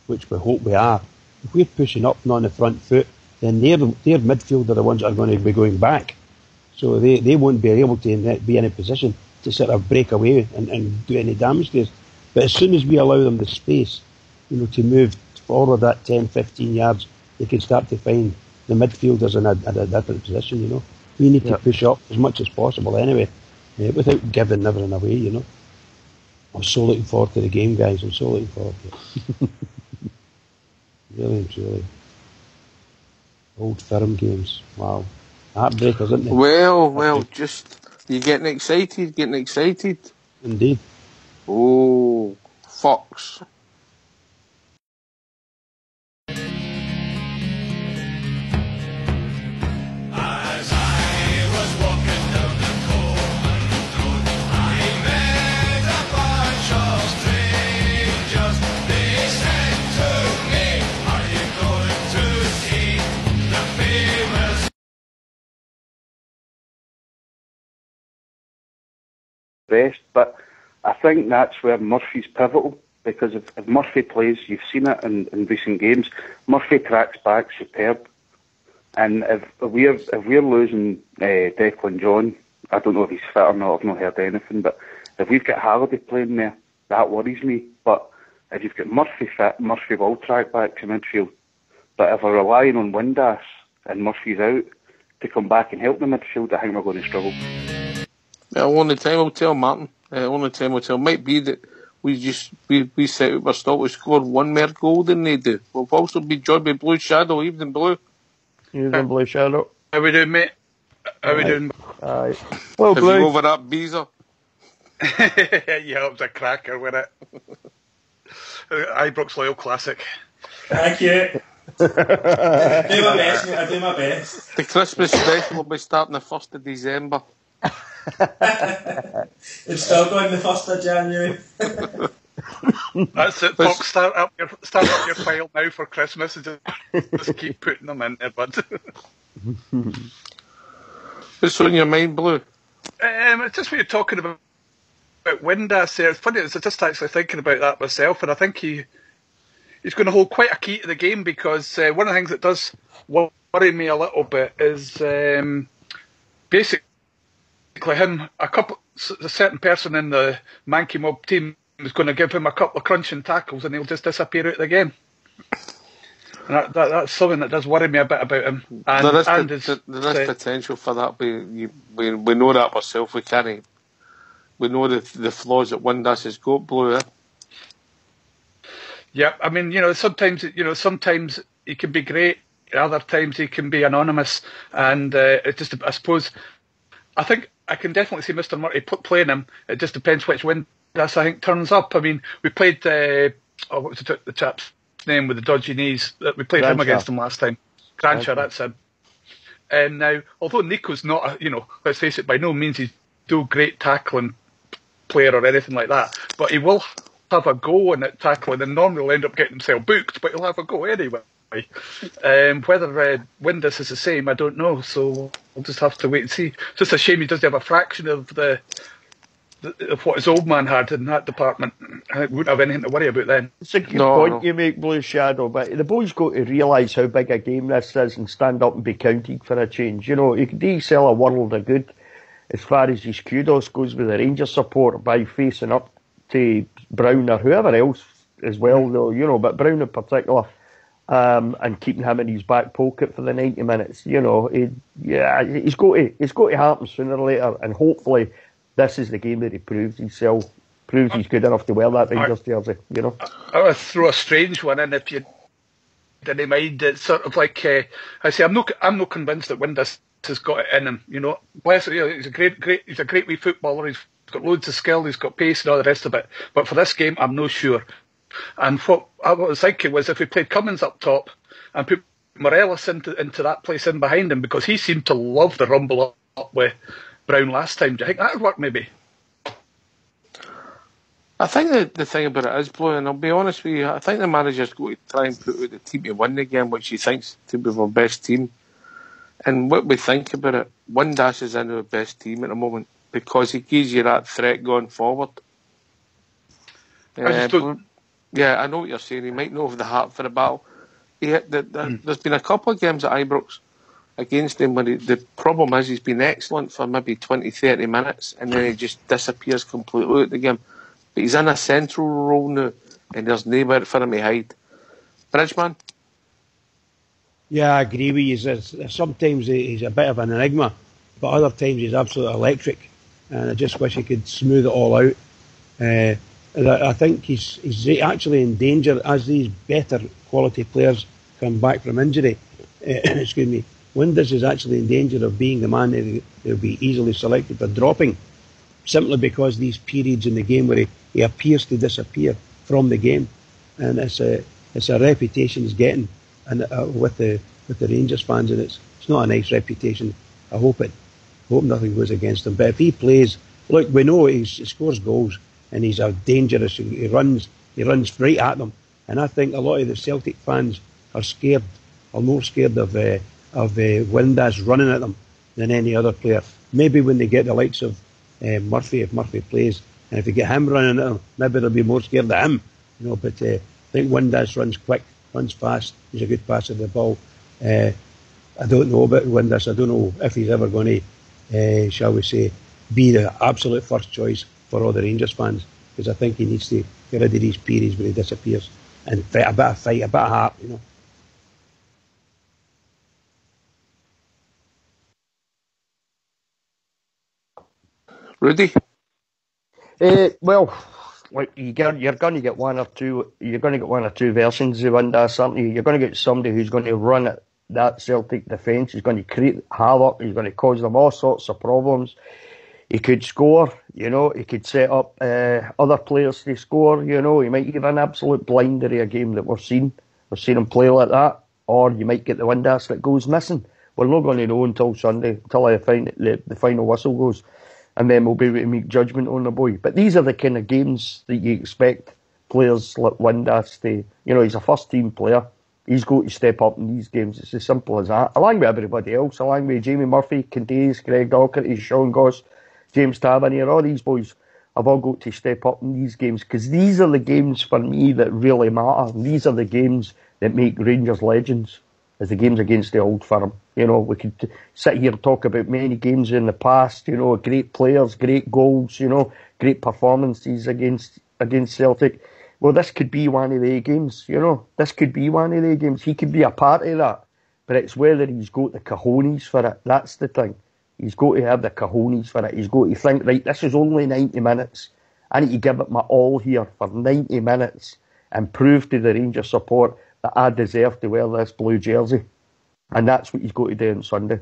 which we hope we are, if we're pushing up and on the front foot, then their midfield are the ones that are going to be going back. So they won't be able to be in a position to sort of break away and do any damage to us. But as soon as we allow them the space, to move forward that 10, 15 yards, they can start to find the midfielders in a different position, We need to push up as much as possible anyway, without giving everything away, I'm so looking forward to the game, guys. I'm so looking forward to it. Really and truly. Old firm games. Wow. Heartbreakers, isn't it?
Well, just... You're getting excited.
Indeed.
Oh, Fox.
As I was walking down the Coleman Road, I met a bunch of strangers. They said to me, are you going to see the famous...
Best, but I think that's where Murphy's pivotal, because if Murphy plays, you've seen it in recent games, Murphy tracks back superb, and if we're losing Declan John, I don't know if he's fit or not, I've not heard anything, but if we've got Halliday playing there, that worries me. But if you've got Murphy fit, Murphy will track back to midfield. But if we're relying on Windass and Murphy's out to come back and help the midfield, I think we're going to struggle.
Only time I'll tell, Martin. Only time I'll tell. Might be that we set out our stall to score 1 more goal than they do. We've also been joined by Blue Shadow, Evening Blue.
Evening Blue Shadow.
How we doing, mate? How we doing?
Aye. Well,
Have
Blue.
you over that Beezer?
Yeah, it was a cracker, wasn't it? Ibrox Loyal Classic.
Thank you. do my best, mate. I do my best.
The Christmas special will be starting the 1st of December.
It's still going the 1st of January.
That's it, folks. Start up your file now for Christmas and just keep putting them in there, bud.
What's on your mind, Blue?
It's just what you're talking about Windass there. It's funny, I was just actually thinking about that myself, and I think he's going to hold quite a key to the game, because one of the things that does worry me a little bit is basically a certain person in the Mankey Mob team is going to give him a couple of crunching tackles and he'll just disappear out of the game. And that's something that does worry me a bit about him. And there
is potential for that. We know that ourselves. We know the flaws that Windass has got, Blue. Eh?
Yeah, I mean, sometimes he can be great. Other times he can be anonymous, and it just, I suppose, I think I can definitely see Mr. Murray playing him. It just depends which Windass I think turns up. I mean, we played what was the chap's name with the dodgy knees? We played him against him last time. Cranshaw, that's him. And now, although Nico's not, let's face it, by no means he's no great tackling player or anything like that, but he will have a go in it tackling, and normally he'll end up getting himself booked, but he'll have a go anyway. Whether Windass is the same, I don't know, so we'll just have to wait and see. It's just a shame he doesn't have a fraction of of what his old man had in that department. I wouldn't have anything to worry about then.
It's a good point you make, Blue Shadow, but the boys got to realise how big a game this is and stand up and be counted for a change. He could sell a world of good as far as his kudos goes with the Rangers support by facing up to Brown or whoever else as well, though, but Brown in particular, and keeping him in his back pocket for the 90 minutes. It's got to happen sooner or later, and hopefully this is the game that he proves himself, proves he's good enough to wear that Rangers jersey.
I would throw a strange one in if you didn't mind. It's sort of like I say, I'm not convinced that Windass has got it in him. Bless him, he's a great wee footballer. He's got loads of skill. He's got pace and all the rest of it. But for this game, I'm not sure. And what I was thinking was if we played Cummins up top and put Morelos into that place in behind him, because he seemed to love the rumble up with Brown last time. Do you think that would work maybe?
I think the thing about it is, Blue, and I'll be honest with you, I think the manager's got to try and put out the team to win the game, which he thinks to be our best team. And what we think about it, Windass is in our best team at the moment because he gives you that threat going forward. Yeah, I know what you're saying. He might not have the heart for the battle. There's been a couple of games at Ibrox against him where the problem is he's been excellent for maybe 20-30 minutes and then he just disappears completely out the game. But he's in a central role now and there's nowhere for him to hide. Bridgeman?
Yeah, I agree with you. Sometimes he's a bit of an enigma, but other times he's absolutely electric. And I just wish he could smooth it all out. I think he's actually in danger as these better quality players come back from injury. Excuse me. Windass is actually in danger of being the man that will be easily selected for dropping, simply because these periods in the game where he appears to disappear from the game, and it's a reputation he's getting, and with the Rangers fans, and it's not a nice reputation. I hope nothing goes against him. But if he plays, look, we know he scores goals and he's a dangerous. He runs right at them, and I think a lot of the Celtic fans are more scared of Windass running at them than any other player. Maybe when they get the likes of Murphy, if Murphy plays, and if they get him running at them, maybe they'll be more scared of him. But I think Windass runs quick, runs fast. He's a good passer of the ball. I don't know about Windass. I don't know if he's ever going to, shall we say, be the absolute first choice for all the Rangers fans, because I think he needs to get rid of these periods where he disappears and fight, a bit of heart,
Rudy?
Well, like you're going to get one or two versions of Windass, aren't you? You're going to get somebody who's going to run at that Celtic defence. He's going to create havoc. He's going to cause them all sorts of problems. He could score, he could set up other players to score, he might give an absolute blinder of a game that we've seen. We've seen him play like that. or you might get the Windass that goes missing. We're not going to know until Sunday, until the final whistle goes, and then we'll be able to make judgment on the boy. But these are the kind of games that you expect players like Windass to, he's a first team player. He's got to step up in these games. It's as simple as that. Along with everybody else, along with Jamie Murphy, Candace, Greg Docherty, Sean Goss, James Tavernier, all these boys have all got to step up in these games, because these are the games for me that really matter. These are the games that make Rangers legends, as the games against the Old Firm. We could sit here and talk about many games in the past, great players, great goals, great performances against Celtic. Well, this could be one of the games, This could be one of the games. He could be a part of that. But it's whether he's got the cojones for it. That's the thing. He's got to have the cojones for it. He's got to think, right, this is only 90 minutes. I need to give it my all here for 90 minutes and prove to the Rangers support that I deserve to wear this blue jersey. And that's what he's got to do on Sunday,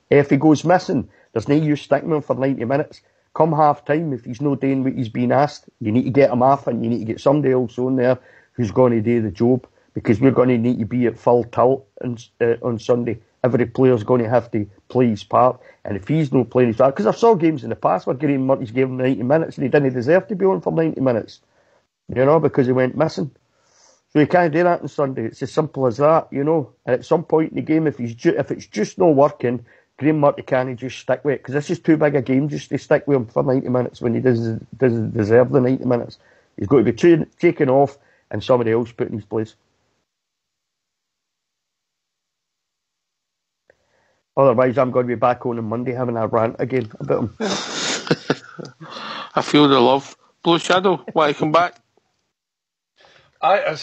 If he goes missing, there's no use sticking him for 90 minutes. Come half time, if he's not doing what he's been asked, you need to get him off and you need to get somebody else on there who's going to do the job, because we're going to need to be at full tilt on Sunday. Every player's going to have to play his part, and if he's not playing his part, because I saw games in the past where Graham Murty's gave him 90 minutes and he didn't deserve to be on for 90 minutes, because he went missing. So you can't do that on Sunday. It's as simple as that, And at some point in the game, if it's just not working, Graham Murty can't just stick with it, because this is too big a game just to stick with him for 90 minutes when he doesn't deserve the 90 minutes. He's got to be taken off and somebody else put in his place. Otherwise, I'm going to be back on Monday having a rant again about him.
I feel the love. Blue Shadow, why come back?
I can't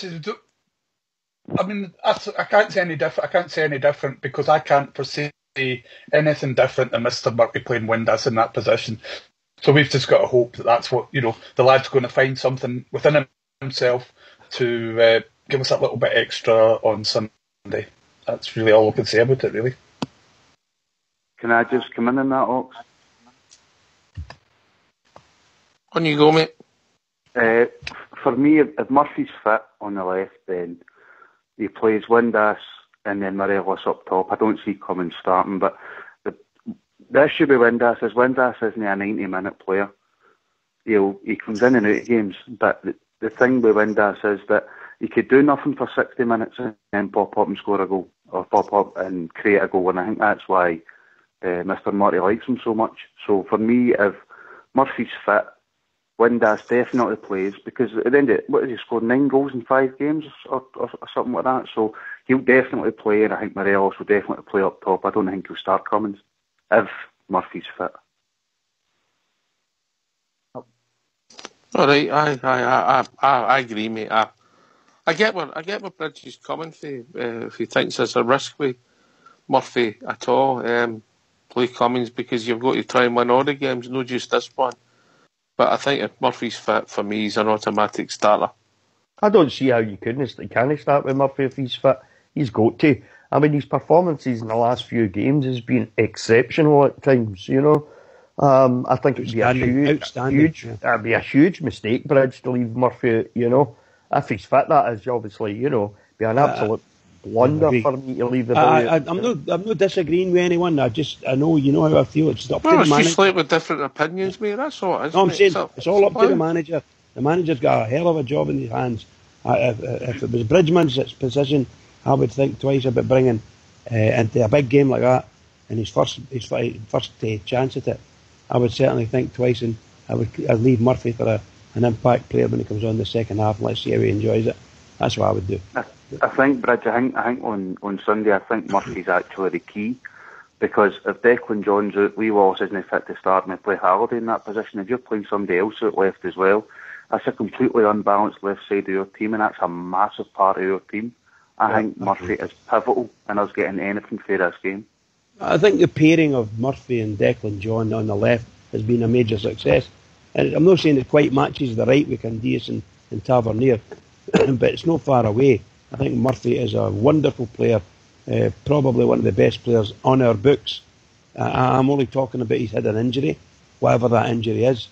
say any different. I can't say any different because I can't foresee anything different than Mr. Murphy playing Windass in that position. So we've just got to hope that that's what the lad's going to find something within himself to give us a little bit extra on Sunday. That's really all I can say about it, really.
Can I just come in on that, Ox?
On you go, mate.
For me, if Murphy's fit on the left, then he plays Windass and then Morelos up top. I don't see Cummins starting, but the issue with Windass isn't a 90-minute player. He comes in and out of games, but the thing with Windass is that he could do nothing for 60 minutes and then pop up and score a goal, or pop up and create a goal, and I think that's why Mr. Murty likes him so much. So for me, if Murphy's fit, Windass definitely plays, because at the end of it, what has he scored, 9 goals in 5 games or something like that? So he'll definitely play, and I think Morelos will definitely play up top. I don't think he'll start Cummins if Murphy's fit.
All right, I agree, mate. I get where Bridge is coming from. If he thinks it's a risk with Murphy at all, play Cummins, because you've got to try and win all the games, not just this one. But I think if Murphy's fit, for me, he's an automatic starter.
I don't see how you can he start with Murphy if he's fit. He's got to. I mean, his performances in the last few games has been exceptional at times, I think it'd be a huge mistake, Bridge, to leave Murphy, If he's fit, that is obviously, be an absolute blunder for me to leave the boy.
I'm not disagreeing with anyone. I know, how I feel. It's up to the manager.
It's just like with different opinions, mate. That's all it is.
No, I'm saying it's all up to the manager. The manager's got a hell of a job in his hands. If it was Bridgman's position, I would think twice about bringing into a big game like that, and his first chance at it. I would certainly think twice, and I'd leave Murphy for an impact player when he comes on the second half, and let's see how he enjoys it. That's what I would do.
I think, Bridge, I think on Sunday, I think Murphy's actually the key, because if Declan John's out, Lee Wallace isn't fit to start, and we play Halliday in that position, if you're playing somebody else out left as well, that's a completely unbalanced left side of your team, and that's a massive part of your team. I think Murphy is pivotal in us getting anything for this game.
I think the pairing of Murphy and Declan John on the left has been a major success. And I'm not saying it quite matches the right with Candias and Tavernier, but it's not far away. I think Murphy is a wonderful player, probably one of the best players on our books. I'm only talking about he's had an injury, whatever that injury is.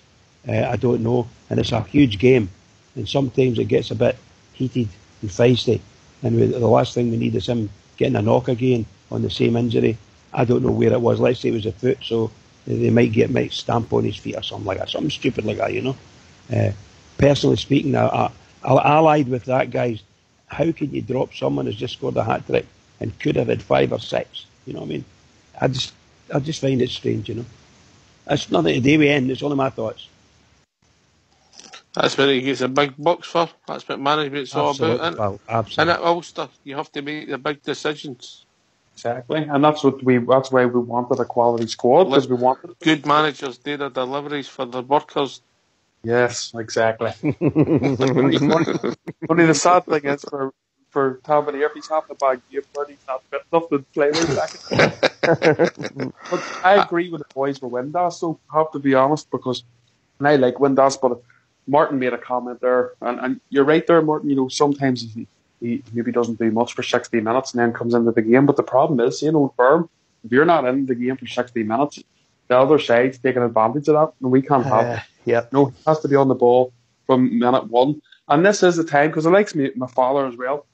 I don't know. And it's a huge game. And sometimes it gets a bit heated and feisty. and the last thing we need is him getting a knock again on the same injury. I don't know where it was. Let's say it was a foot, so they might stamp on his feet or something like that, something stupid like that, Personally speaking, I allied with that, guys. How can you drop someone who's just scored a hat trick and could have had 5 or 6? You know what I mean? I just find it strange, It's nothing to do with end. It's only my thoughts.
That's what he gets the big bucks for. That's what management's all about, isn't it?
Well, absolutely.
And at Ulster, you have to make the big decisions.
Exactly, and that's why we wanted a quality squad, because we wanted
good managers do their deliveries for their workers.
Yes, exactly. Only the sad thing is for Tavernier, he's half the bag game, but he's not fit enough to play right back. But I agree with the boys for Windass, so I have to be honest, because and I like Windass, but Martin made a comment there, and you're right there, Martin. Sometimes he maybe doesn't do much for 60 minutes and then comes into the game. But the problem is, Firm, if you're not in the game for 60 minutes, the other side's taking advantage of that, and we can't have it.
Yeah.
No, he has to be on the ball from minute 1. And this is the time, because it likes me, my father as well,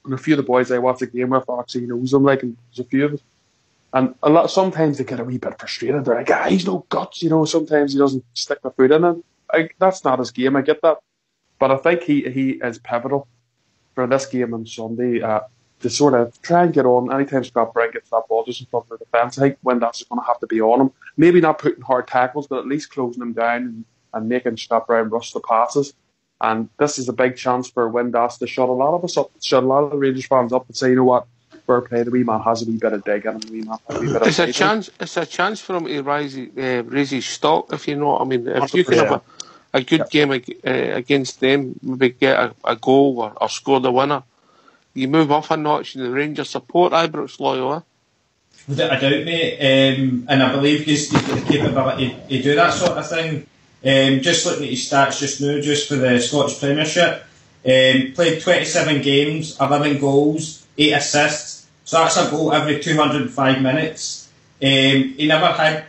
and a few of the boys I watch the game with actually knows them, like, and there's a few of us. And sometimes they get a wee bit frustrated. They're like, he's no guts, sometimes he doesn't stick the foot in it. That's not his game, I get that. But I think he is pivotal for this game on Sunday to sort of try and get on. Anytime Scott Bryan gets that ball just in front of the defence, I think Windass is going to have to be on him. Maybe not putting hard tackles, but at least closing him down and making Scott Bryan rush the passes. And this is a big chance for Windass to shut a lot of us up, shut a lot of the Rangers fans up and say, you know what, fair play, the wee man has a wee bit of dig in him, the wee man has a wee bit of
It's a chance for him to raise his stock, if you know what I mean. If you can have a good game against them, maybe get a goal or score the winner, you move off a notch in the Rangers support. Ibrox loyal, eh?
Without a doubt, mate, and I believe he's got the capability to do that sort of thing. Just looking at his stats just now, just for the Scottish Premiership, played 27 games, 11 goals, 8 assists, so that's a goal every 205 minutes. He did a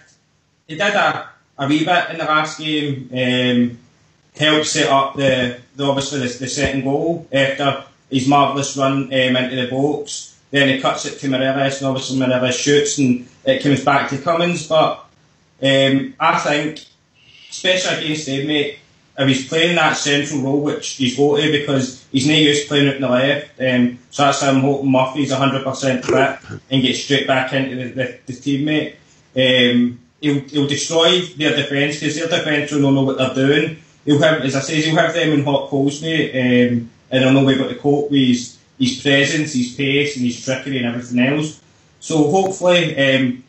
wee bit in the last game, helped set up the second goal after his marvellous run into the box. Then he cuts it to Morelos, and obviously Morelos shoots and it comes back to Cummins. But I think, especially against them, mate, if he's playing that central role, which he's got to, because he's not used to playing out on the left, so that's how I'm hoping Murphy's 100% fit and gets straight back into the team, mate. He'll destroy their defence, because their defence will know what they're doing. He'll have them in hot coals, mate, and they'll know we've got to cope with his presence, his pace, and his trickery and everything else. So hopefully, I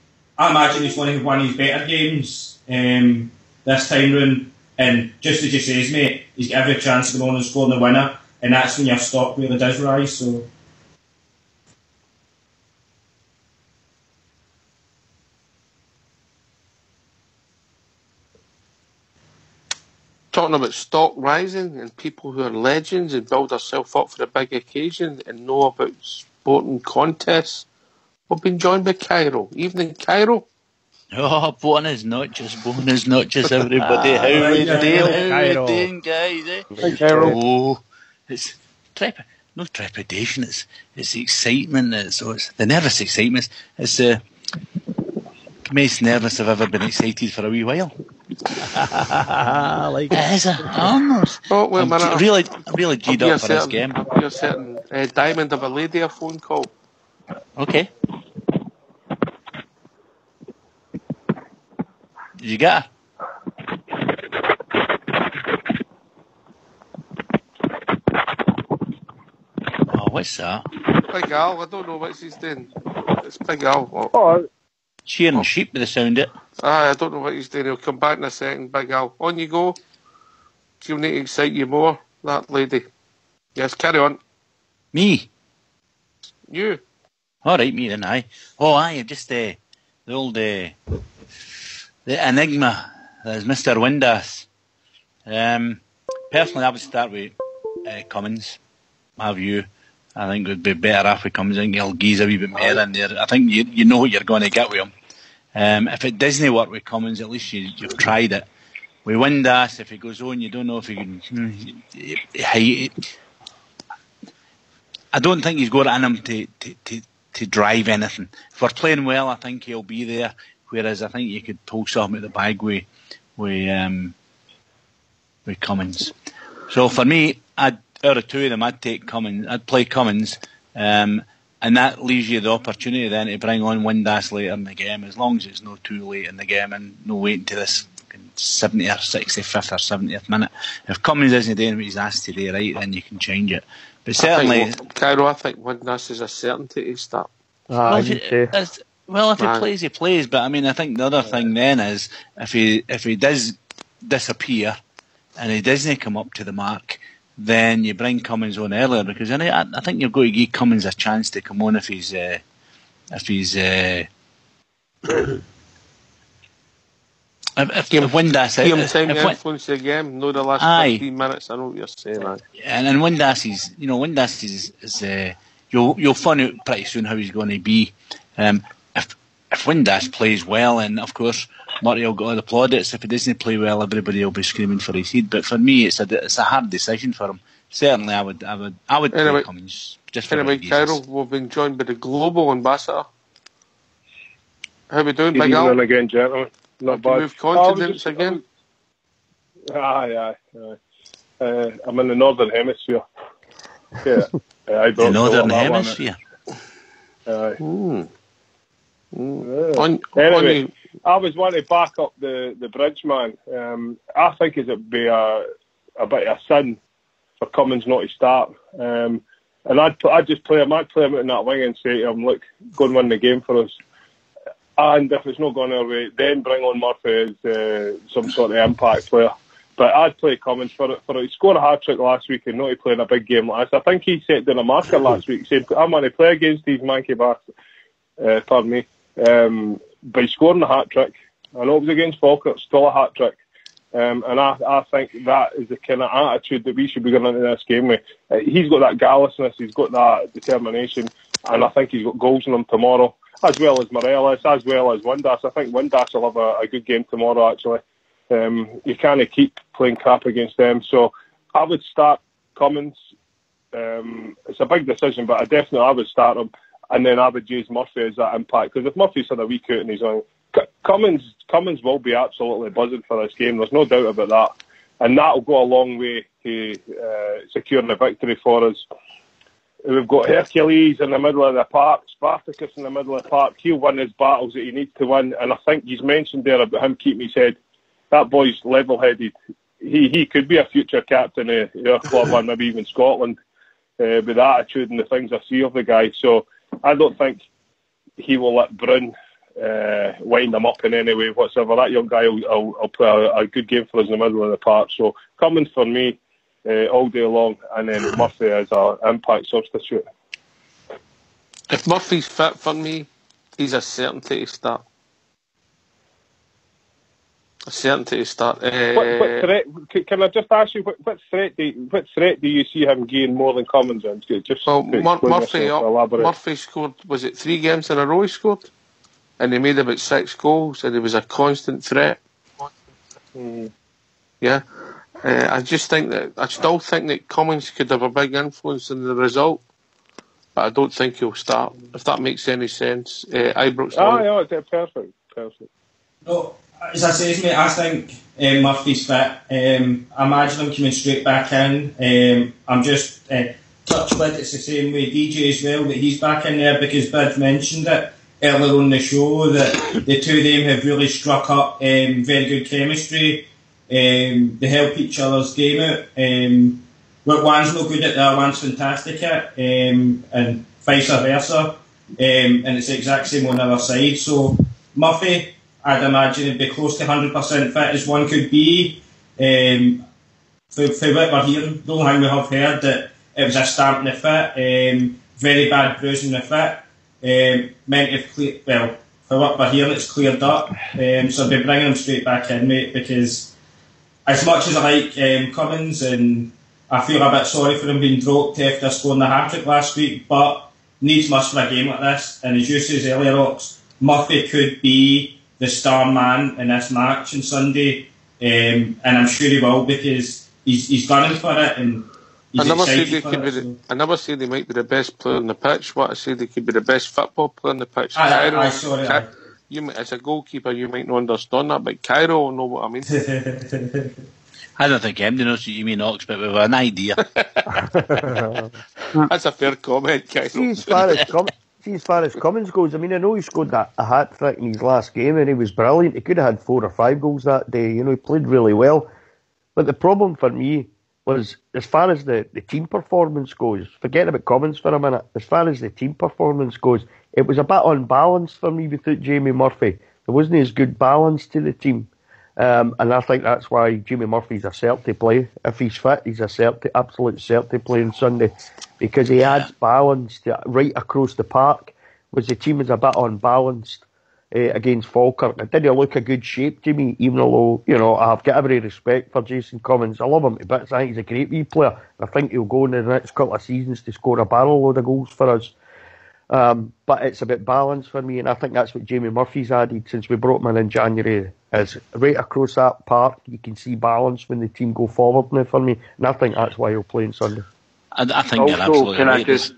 imagine he's going to have one of his better games this time round. And just as you say, mate, he's got every chance of going on and scoring the winner, and that's when your stock really does rise. So.
Talking about stock rising and people who are legends and build themselves up for a big occasion and know about sporting contests. We've been joined by Cairo. Evening, Cairo.
Oh, bonus notches, everybody. How we doing, guys? Eh?
Hi, Cairo.
Oh, it's no trepidation. It's excitement. It's the nervous excitement. It's the most nervous I've ever been excited for a wee while.
I like it.
It is almost.
Oh, wait a minute.
I'm really G'd up for this game.
You're certain Diamond of a lady a phone call.
Okay. Did you get her? Oh, what's that?
Big Al, I don't know what he's doing. It's Big Al.
Oh,
shearing sheep with the sound it.
I don't know what he's doing. He'll come back in a second, Big Al. On you go. She'll need to excite you more, that lady. Yes, carry on.
Me?
You.
All right, me then, aye. Oh, aye, just the old... the enigma that is Mr. Windass. Personally, I would start with Cummins. My view, I think it would be better if he comes in. He'll geese a wee bit more in there. I think you know what you're going to get with him. If it doesn't work with Cummins, at least you've tried it. With Windass, if he goes on, you don't know if he can. I don't think he's got it in him to drive anything. If we're playing well, I think he'll be there. Whereas I think you could pull something at the bag with Cummins. So for me, out of two of them, I'd take Cummins. I'd play Cummins, and that leaves you the opportunity then to bring on Windass later in the game, as long as it's not too late in the game and no waiting to this 70th or 65th or 70th minute. If Cummins isn't doing what he's asked to do right, then you can change it. But certainly,
I think Windass is a certainty to start.
If he plays, he plays. But I mean, I think the other thing then is if he does disappear and he doesn't come up to the mark, then you bring Cummins on earlier, because I think you've got to give Cummins a chance to come on if he's if Windass
influence the game, no the last 15 minutes. I know what you're saying.
And Windass is you'll find out pretty soon how he's going to be. If Windass plays well, and of course Murray will get all the plaudits. If he doesn't play well, everybody will be screaming for his head. But for me, it's a hard decision for him. Certainly, I would play Cummins. Just for
anyway, Carol, we've been joined by the global ambassador. How we doing,
Good
Big Al?
evening again, gentlemen. Not bad.
Move continents again.
Aye. I'm in the northern hemisphere. Yeah,
the northern hemisphere.
Aye.
Anyway,
I was wanting to back up the bridge man. I think it'd be a bit of a sin for Cummins not to start. And I'd just play him. I'd play him out in that wing and say to him, look, go and win the game for us. And if it's not going our way, then bring on Murphy as some sort of impact player. But I'd play Cummins for it. He scored a hat-trick last week and not to play in a big game like this. I think he set down a marker last week saying, I'm going to play against these manky bastards. Pardon me. By scoring a hat-trick. I know it was against Falkirk, still a hat-trick. And I think that is the kind of attitude that we should be going into this game with. He's got that gallousness, he's got that determination, and I think he's got goals in him tomorrow, as well as Morelos, as well as Windass. I think Windass will have a good game tomorrow, actually. You can't keep playing crap against them. So I would start Cummins. It's a big decision, but I would start him. And then I would use Murphy as that impact. Because if Murphy's had a week out and he's on, Cummins will be absolutely buzzing for this game. There's no doubt about that. And that'll go a long way to securing the victory for us. We've got Hercules in the middle of the park, Spartacus in the middle of the park. He'll win his battles that he needs to win. And I think he's mentioned there about him keeping his head. That boy's level-headed. He could be a future captain of our club and maybe even Scotland with the attitude and the things I see of the guy. So I don't think he will let Bryn wind him up in any way whatsoever. That young guy will play a good game for us in the middle of the park. So Cummins for me all day long, and then Murphy as an impact substitute.
If Murphy's fit for me, he's a certainty to start. A certainty to start.
What threat? Can I just ask you what threat do you see him gain more than Cummins in? Just
Murphy scored. Was it 3 games in a row he scored? And he made about 6 goals, and he was a constant threat. Yeah, I still think that Cummins could have a big influence in the result, but I don't think he'll start. If that makes any sense, Ibrox.
Perfect.
No, as I say, mate, I think Murphy's fit. I imagine him coming straight back in. I'm just touch wood. It's the same way DJ as well, that he's back in there, because Bid mentioned it earlier on the show that the two of them have really struck up very good chemistry. They help each other's game out. One's no good at the other one's fantastic at, and vice versa. And it's the exact same on the other side. So Murphy, I'd imagine, would be close to 100% fit as one could be. For what we're hearing, the only thing we have heard that it was a stamp in the fit, very bad bruising in the fit. Meant to clear, well, for what we're hearing, it's cleared up. So I'll be bringing him straight back in, mate, because as much as I like Cummins, and I feel a bit sorry for him being dropped after scoring the hat-trick last week, but needs must for a game like this. And as you said earlier, Ox, Murphy could be the star man in this match on Sunday, and I'm sure he will, because he's gunning for it, and he's
I never said
excited
he
for
could
it,
be.
so-
I never said he might be the best player on the pitch. What I said, he could be the best football player on the pitch.
Sorry.
As a goalkeeper, you might not understand that, but Cairo will know what I mean.
I don't think MD knows what you mean, Ox, but we've an idea.
That's a fair comment, Cairo.
See, as far as Cummins goes, I mean, I know he scored a hat-trick in his last game and he was brilliant. He could have had 4 or 5 goals that day. You know, he played really well. But the problem for me was, as far as the team performance goes, forget about Cummins for a minute, as far as the team performance goes, it was a bit unbalanced for me without Jamie Murphy. There wasn't as good balance to the team. And I think that's why Jamie Murphy's a cert to play. If he's fit, he's a absolute cert to play on Sunday, because he adds balance right across the park. Was the team is a bit unbalanced against Falkirk. It didn't look a good shape to me, even though, you know, I've got every respect for Jason Cummins. I love him to bits. I think he's a great wee player. I think he'll go in the next couple of seasons to score a barrel load of goals for us. But it's a bit balanced for me, and I think that's what Jamie Murphy's added since we brought him in January. Is right across that park, you can see balance when the team go forward now for me, and I think that's why he'll play on Sunday.
I think you're absolutely
can
right.
I just...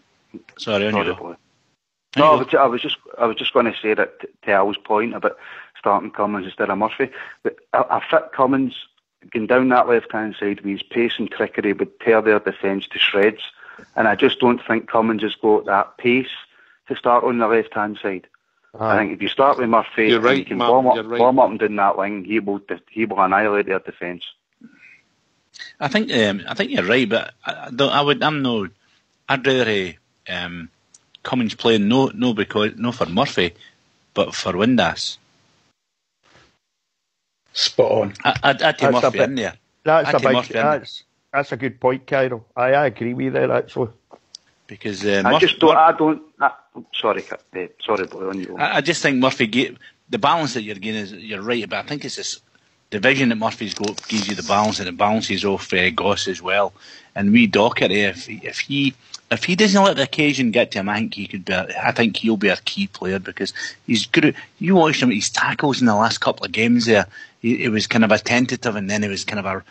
Sorry, on you go.
No, I was just going to say that to Al's point about starting Cummins instead of Murphy. But a fit Cummins going down that left-hand side with his pace and trickery would tear their defence to shreds, and I just don't think Cummins has got that pace to start on the left-hand side. I think if you start with Murphy, and you can warm up and down that wing, he will annihilate their defence.
I think you're right, but I'd rather Cummins playing no for Murphy, but for Windass.
Spot on.
I'd take Murphy in there.
That's a good point, Cairo. I agree with you there, actually.
Because
sorry, Boy, on you.
I just think Murphy the balance that you're getting is, you're right, but I think it's this division that Murphy's got gives you the balance, and it balances off Goss as well. And we Docherty, if he doesn't let the occasion get to him, I think he'll be a key player, because he's good. You watched him, his tackles in the last couple of games there. It was kind of a tentative, and then it was kind of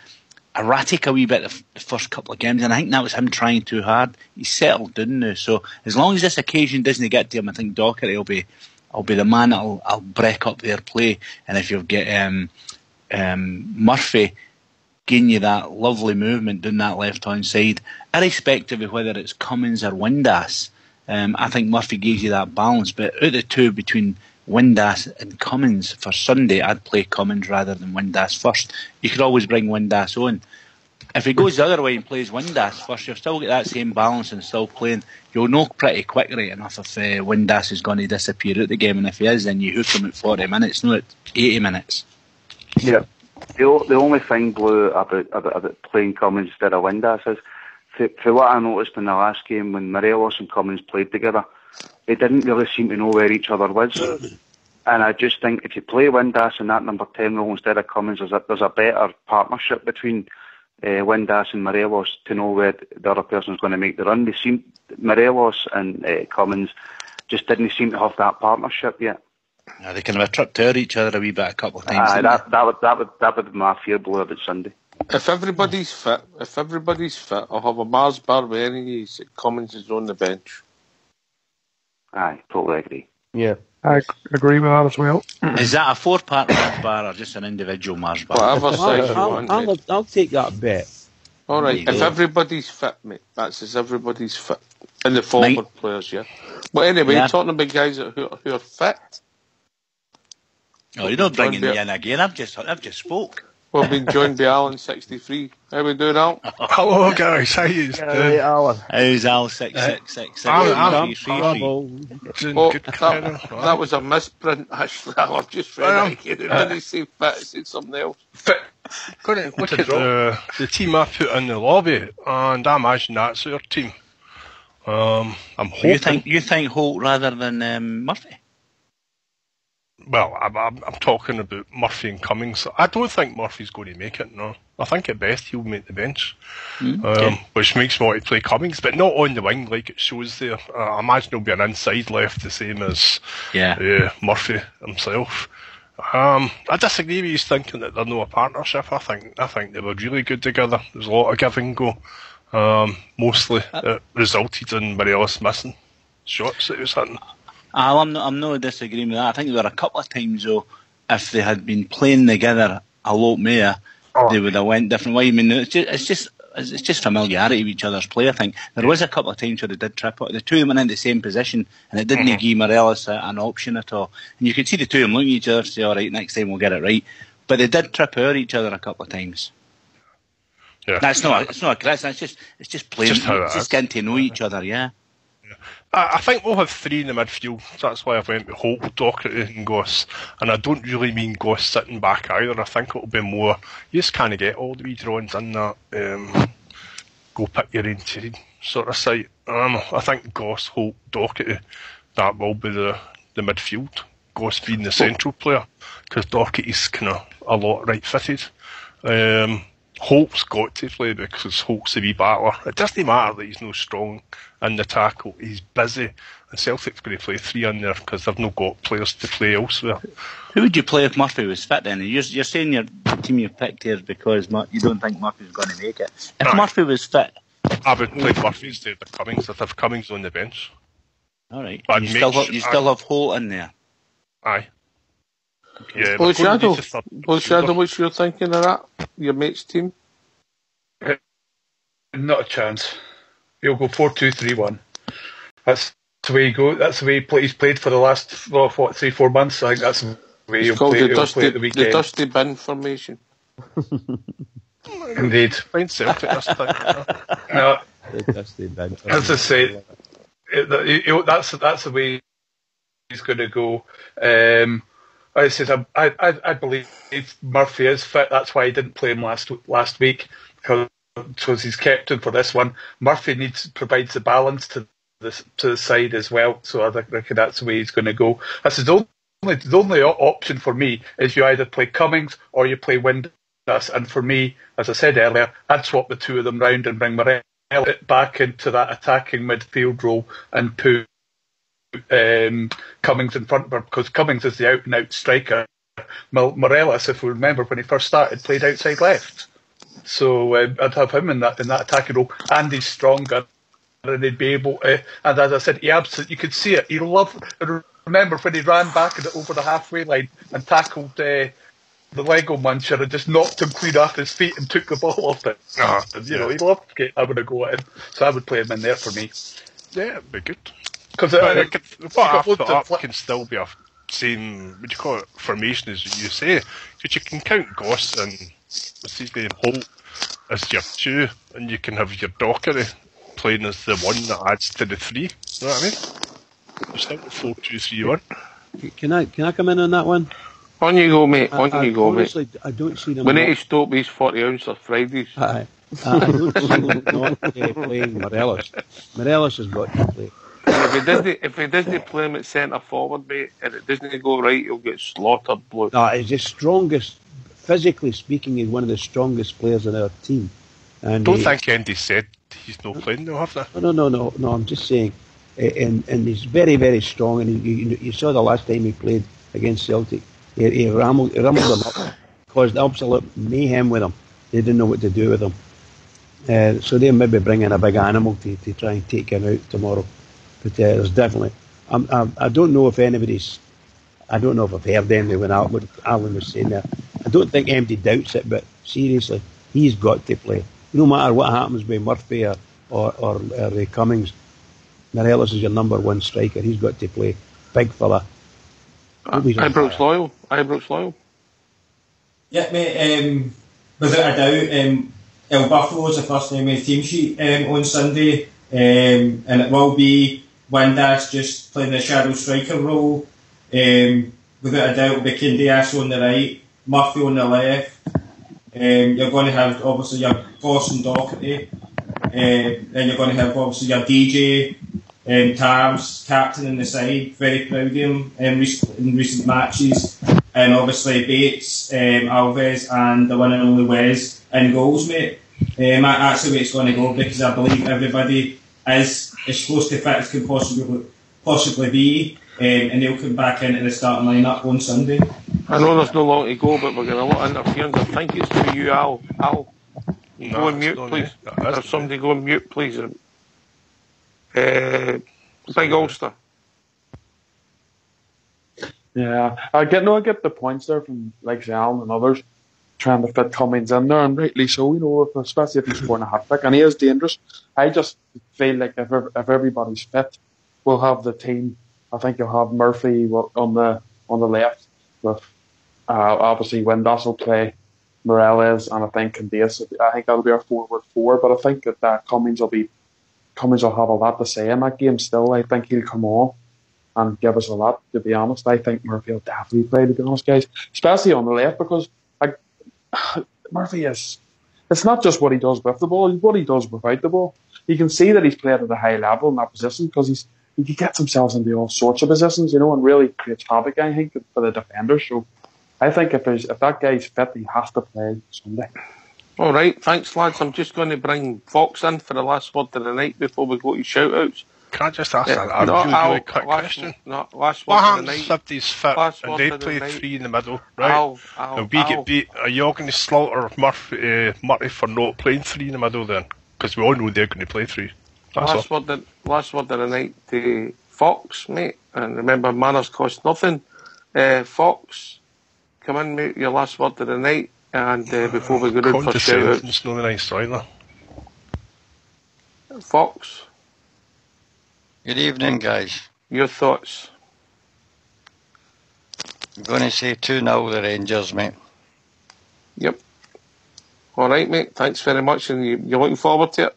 erratic a wee bit the first couple of games, and I think that was him trying too hard. He's settled down now, so as long as this occasion doesn't get to him, I think Docherty will be the man that'll break up their play. And if you've got Murphy giving you that lovely movement down that left hand side, irrespective of whether it's Cummins or Windass, I think Murphy gives you that balance. But out of the two, between Windass and Cummins for Sunday, I'd play Cummins rather than Windass first. You could always bring Windass on. If he goes the other way and plays Windass first, you'll still get that same balance and still playing. You'll know pretty quick right enough if Windass is going to disappear out the game, and if he is, then you hook him at 40 minutes, not at 80 minutes.
Yeah. The only thing, Blue, about playing Cummins instead of Windass is, for what I noticed in the last game when Morelos and Cummins played together, they didn't really seem to know where each other was. And I just think if you play Windass in that number 10 role instead of Cummins, there's a better partnership between Windass and Morelos to know where the other person's going to make the run. Morelos and Cummins just didn't seem to have that partnership yet.
They kind of tripped out each other a wee bit a couple of times.
That would be my fear, Blue, about Sunday.
If everybody's fit, I'll have a Mars bar with any Cummins is on the bench.
Aye, totally agree.
Yeah.
I agree with that as well.
Is that a 4-part Mars bar or just an individual Mars bar?
Whatever size you want, mate.
I'll take that bet.
All right, if everybody's fit, mate, that's as everybody's fit. And the forward players, yeah. But anyway, you're talking about guys who are fit.
Oh, you're not bringing me in again. I've just spoke.
We've been joined by Alan 63. How we doing, Al?
Hello, guys. How you doing?
Hey, Alan.
How's Al 6666?
That was a misprint, actually. I've just read it again. It didn't say fit, it said something else.
Look at the team I put in the lobby, and I imagine that's our team. I'm hoping.
You think Holt rather than Murphy?
Well, I'm talking about Murphy and Cummings. I don't think Murphy's going to make it, no. I think at best he'll make the bench, which makes me want to play Cummings, but not on the wing like it shows there. I imagine there'll be an inside left, the same as Murphy himself. I disagree with you thinking that they're not a partnership. I think they were really good together. There's a lot of give and go. Mostly it resulted in Morelos missing shots that he was hitting.
I'm not disagreeing with that. I think there were a couple of times though, if they had been playing together a lot more, they would have went different way. I mean, it's just familiarity with each other's play. I think there was a couple of times where they did trip up. The two of them were in the same position, and it didn't give Morelos an option at all. And you could see the two of them looking at each other and say, "All right, next time we'll get it right." But they did trip over each other a couple of times.
Yeah,
it's not a criticism. It's just playing. It's just getting to know each other. Yeah.
I think we'll have three in the midfield. That's why I went with Holt, Docherty and Goss. And I don't really mean Goss sitting back either. I think it'll be more, you just kind of get all the wee drawings in that go pick your own team sort of site. I think Goss, Holt, Docherty, that will be the midfield. Goss being the central player, because Docherty's kind of a lot right-footed. Holt's got to play because Holt's a wee battler. It doesn't matter that he's no strong in the tackle. He's busy. And Celtic's going to play three in there because they've not got players to play elsewhere.
Who would you play if Murphy was fit then? You're saying your team you picked here because you don't think Murphy's going to make it. If Murphy was fit...
I would play Murphy instead of Cummings. I'd have Cummings on the bench.
All right. You still have Holt in there?
Aye.
Okay.
Yeah,
Well, Shadow, what's your thinking of that? Your mate's team?
Not a chance. He'll go 4-2-3-1. That's the way he goes. That's the way he's played for the last 3-4 months. I think that's the way he'll play at the weekend.
The dusty bin formation.
Indeed.
Fine Celtic this time.
No,
The dusty bin.
as I say, that's the way he's going to go. I said I believe Murphy is fit. That's why he didn't play him last week, because he's kept him for this one. Murphy provides the balance to the side as well. So I reckon that's the way he's going to go. I said the only option for me is you either play Cummings or you play Windus. And for me, as I said earlier, I'd swap the two of them round and bring Morelos back into that attacking midfield role and put Cummings in front of her, because Cummings is the out-and-out striker. Morelos, if we remember when he first started, played outside left. So I'd have him in that attacking role, and he's stronger, and he'd be able to. And as I said, you could see it. He loved. Remember when he ran back over the halfway line and tackled the Lego muncher and just knocked him clean off his feet and took the ball off it. He loved having a go at him. So I would play him in there for me.
Yeah, it'd be good.
Because
what can still be a same, what do you call it, formation as you say, because you can count Goss and what's his name, Holt as your two, and you can have your Docherty playing as the one that adds to the three. You know what I mean? It's still 4-2-3-1.
Can I come in on that one?
On you go, mate.
Honestly, I don't see them.
We need to stop these 40-ounce of Fridays.
I don't see them not playing Morelos. Morelos has got to play.
If he doesn't play him at centre forward, mate, and it doesn't go right, he'll get slaughtered, blue.
No, he's the strongest, physically speaking, he's one of the strongest players in our team. And
don't think Andy said he's not playing, though, have they?
No, I'm just saying, and he's very, very strong, and you saw the last time he played against Celtic, he rambled them up, caused absolute mayhem with them. They didn't know what to do with him. So they'll maybe bring in a big animal to try and take him out tomorrow. But there's definitely, I don't know if anybody's, I don't know if I've heard anything when Alan was saying that. I don't think anybody doubts it, but seriously, he's got to play. No matter what happens with Murphy or Cummings, Morelos is your number one striker. He's got to play. Big fella.
Ibrox loyal.
Yeah, mate, without a doubt, El Buffalo is the first name on the team sheet on Sunday, and it will be Windass just playing the shadow striker role. Without a doubt, it'll be Kindias on the right, Murphy on the left. You're going to have obviously your Goss and Docherty, then you're going to have obviously your DJ, Tams, captain on the side, very proud of him in recent matches, and obviously Bates, Alves, and the one and only Wes in goals, mate. That's the way it's going to go, because I believe everybody is as close to fit as can possibly be, and they'll come back into the starting lineup on Sunday.
I know there's no long to go, but we're getting a lot of interference. I think it's for you, Al. Go on mute, please. If somebody go on mute, please. Big Ulster.
Yeah, I get the points there from like Alan and others trying to fit Cummings in there, and rightly so. Especially if he's scoring a hat trick, and he is dangerous. I just feel like if everybody's fit, we'll have the team. I think you'll have Murphy on the left with obviously Windass will play Morales, and I think Candace. I think that'll be our forward four. But I think that Cummings will have a lot to say in that game. Still, I think he'll come on and give us a lot. To be honest, I think Murphy will definitely play. To be honest, guys, especially on the left, because Murphy is. It's not just what he does with the ball; it's what he does without the ball. You can see that he's played at a high level in that position because he gets himself into all sorts of positions, and really creates havoc. I think for the defenders. So I think if that guy's fit, he has to play Sunday.
All right, thanks, lads. I'm just going to bring Fox in for the last word of the night before we go to shout-outs.
Can I just ask a really quick question?
Last
what
word
happens
of the night.
if he's fit and they play three in the middle, right? And we get beat. Are you all going to slaughter Murray for not playing three in the middle then? Because we all know they're going to play three.
Last word of the night to Fox, mate. And remember, manners cost nothing. Fox, come in, mate. Your last word of the night. And before we go in for shout-outs.
It's not nice either.
Fox.
Good evening, guys.
Your thoughts?
I'm going to say 2-0 the Rangers, mate.
Yep. All right, mate. Thanks very much. And you're looking forward to it?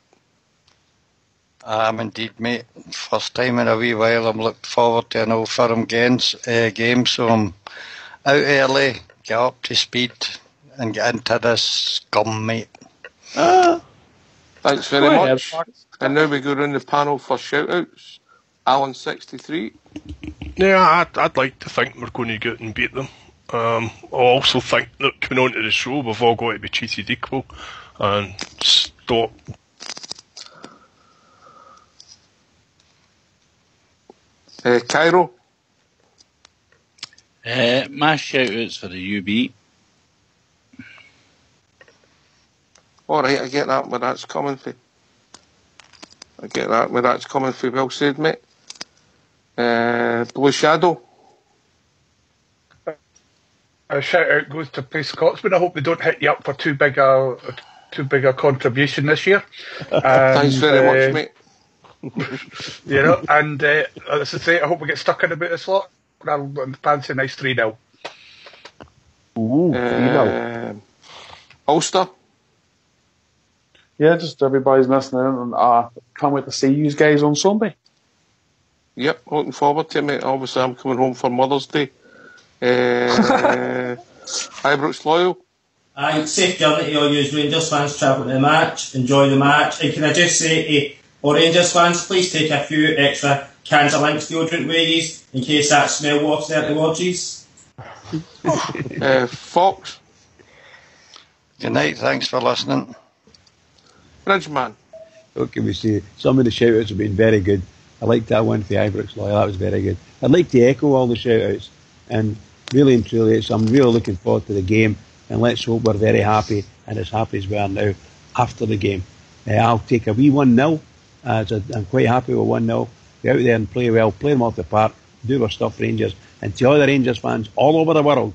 I am indeed, mate. First time in a wee while I'm looking forward to an Old Firm game, so I'm out early, get up to speed, and get into this scum, mate.
Thanks very much. And now we go around the panel for shout-outs. Alan 63.
Yeah, I'd like to think we're going to go out and beat them. I also think that coming on to the show, we've all got to be treated equal and stop.
Cairo.
My shout-outs for the UB.
Alright, I get that where that's coming from. Well said, mate. Blue Shadow.
A shout out goes to Play Scotsman. I hope they don't hit you up for too big a contribution this year.
Thanks very much, mate.
And as I say, I hope we get stuck in about this lot. I'll fancy a nice 3-0.
Ooh, 3-0.
Ulster.
Yeah, just everybody's listening in, and can't wait to see you guys on Sunday.
Yep, looking forward to it, mate. Obviously, I'm coming home for Mother's Day. Ibrox Loyal.
Aye, safe journey to all you Rangers fans travelling to the match. Enjoy the match. And can I just say to all Rangers fans, please take a few extra cans of Lynx deodorant with you in case that smell wafts there towards you.
Fox.
Good night, thanks for listening.
Bridgeman.
What can we say? Some of the shout-outs have been very good. I liked that one for Ibrox Loyal, that was very good. I'd like to echo all the shout-outs, and really and truly, I'm really looking forward to the game, and let's hope we're very happy, and as happy as we are now after the game. I'll take a wee 1-0, I'm quite happy with 1-0. Be out there and play well, play them off the park, do our stuff, Rangers, and to all the Rangers fans all over the world,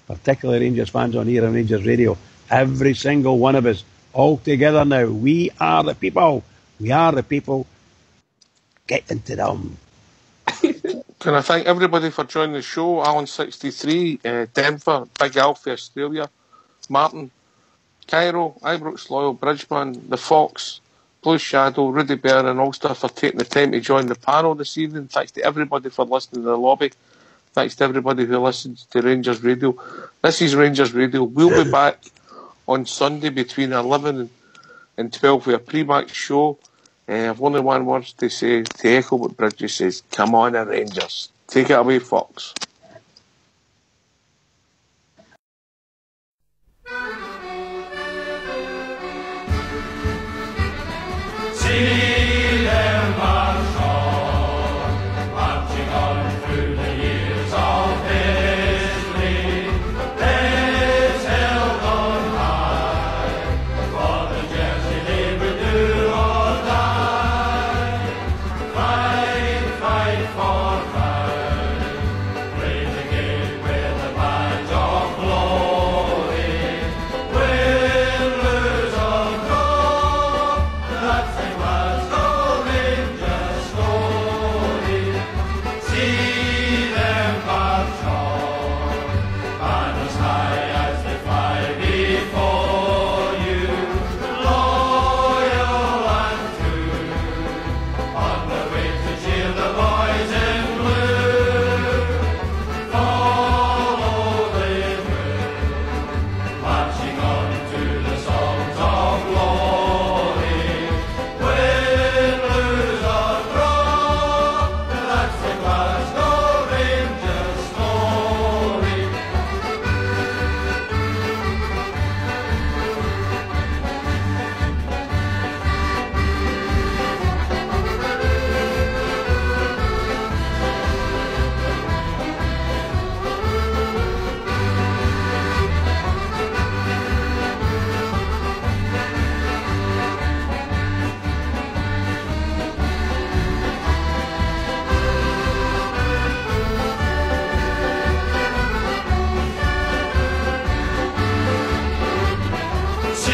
particularly Rangers fans on here on Rangers Radio, every single one of us, all together now. We are the people. We are the people. Get into them.
Can I thank everybody for joining the show? Alan 63, Denver, Big Alfie, Australia, Martin, Cairo, Ibrox Loyal, Bridgeman, The Fox, Blue Shadow, Rudy Bear and Ulster for taking the time to join the panel this evening. Thanks to everybody for listening to the lobby. Thanks to everybody who listens to Rangers Radio. This is Rangers Radio. We'll be back on Sunday between 11 and 12 with a pre-match show. I've only one word to say, to echo what Bridges says. Come on, Rangers. Take it away, Fox.
See them march on, marching on through the years of history. It's held on high for the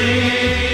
sing.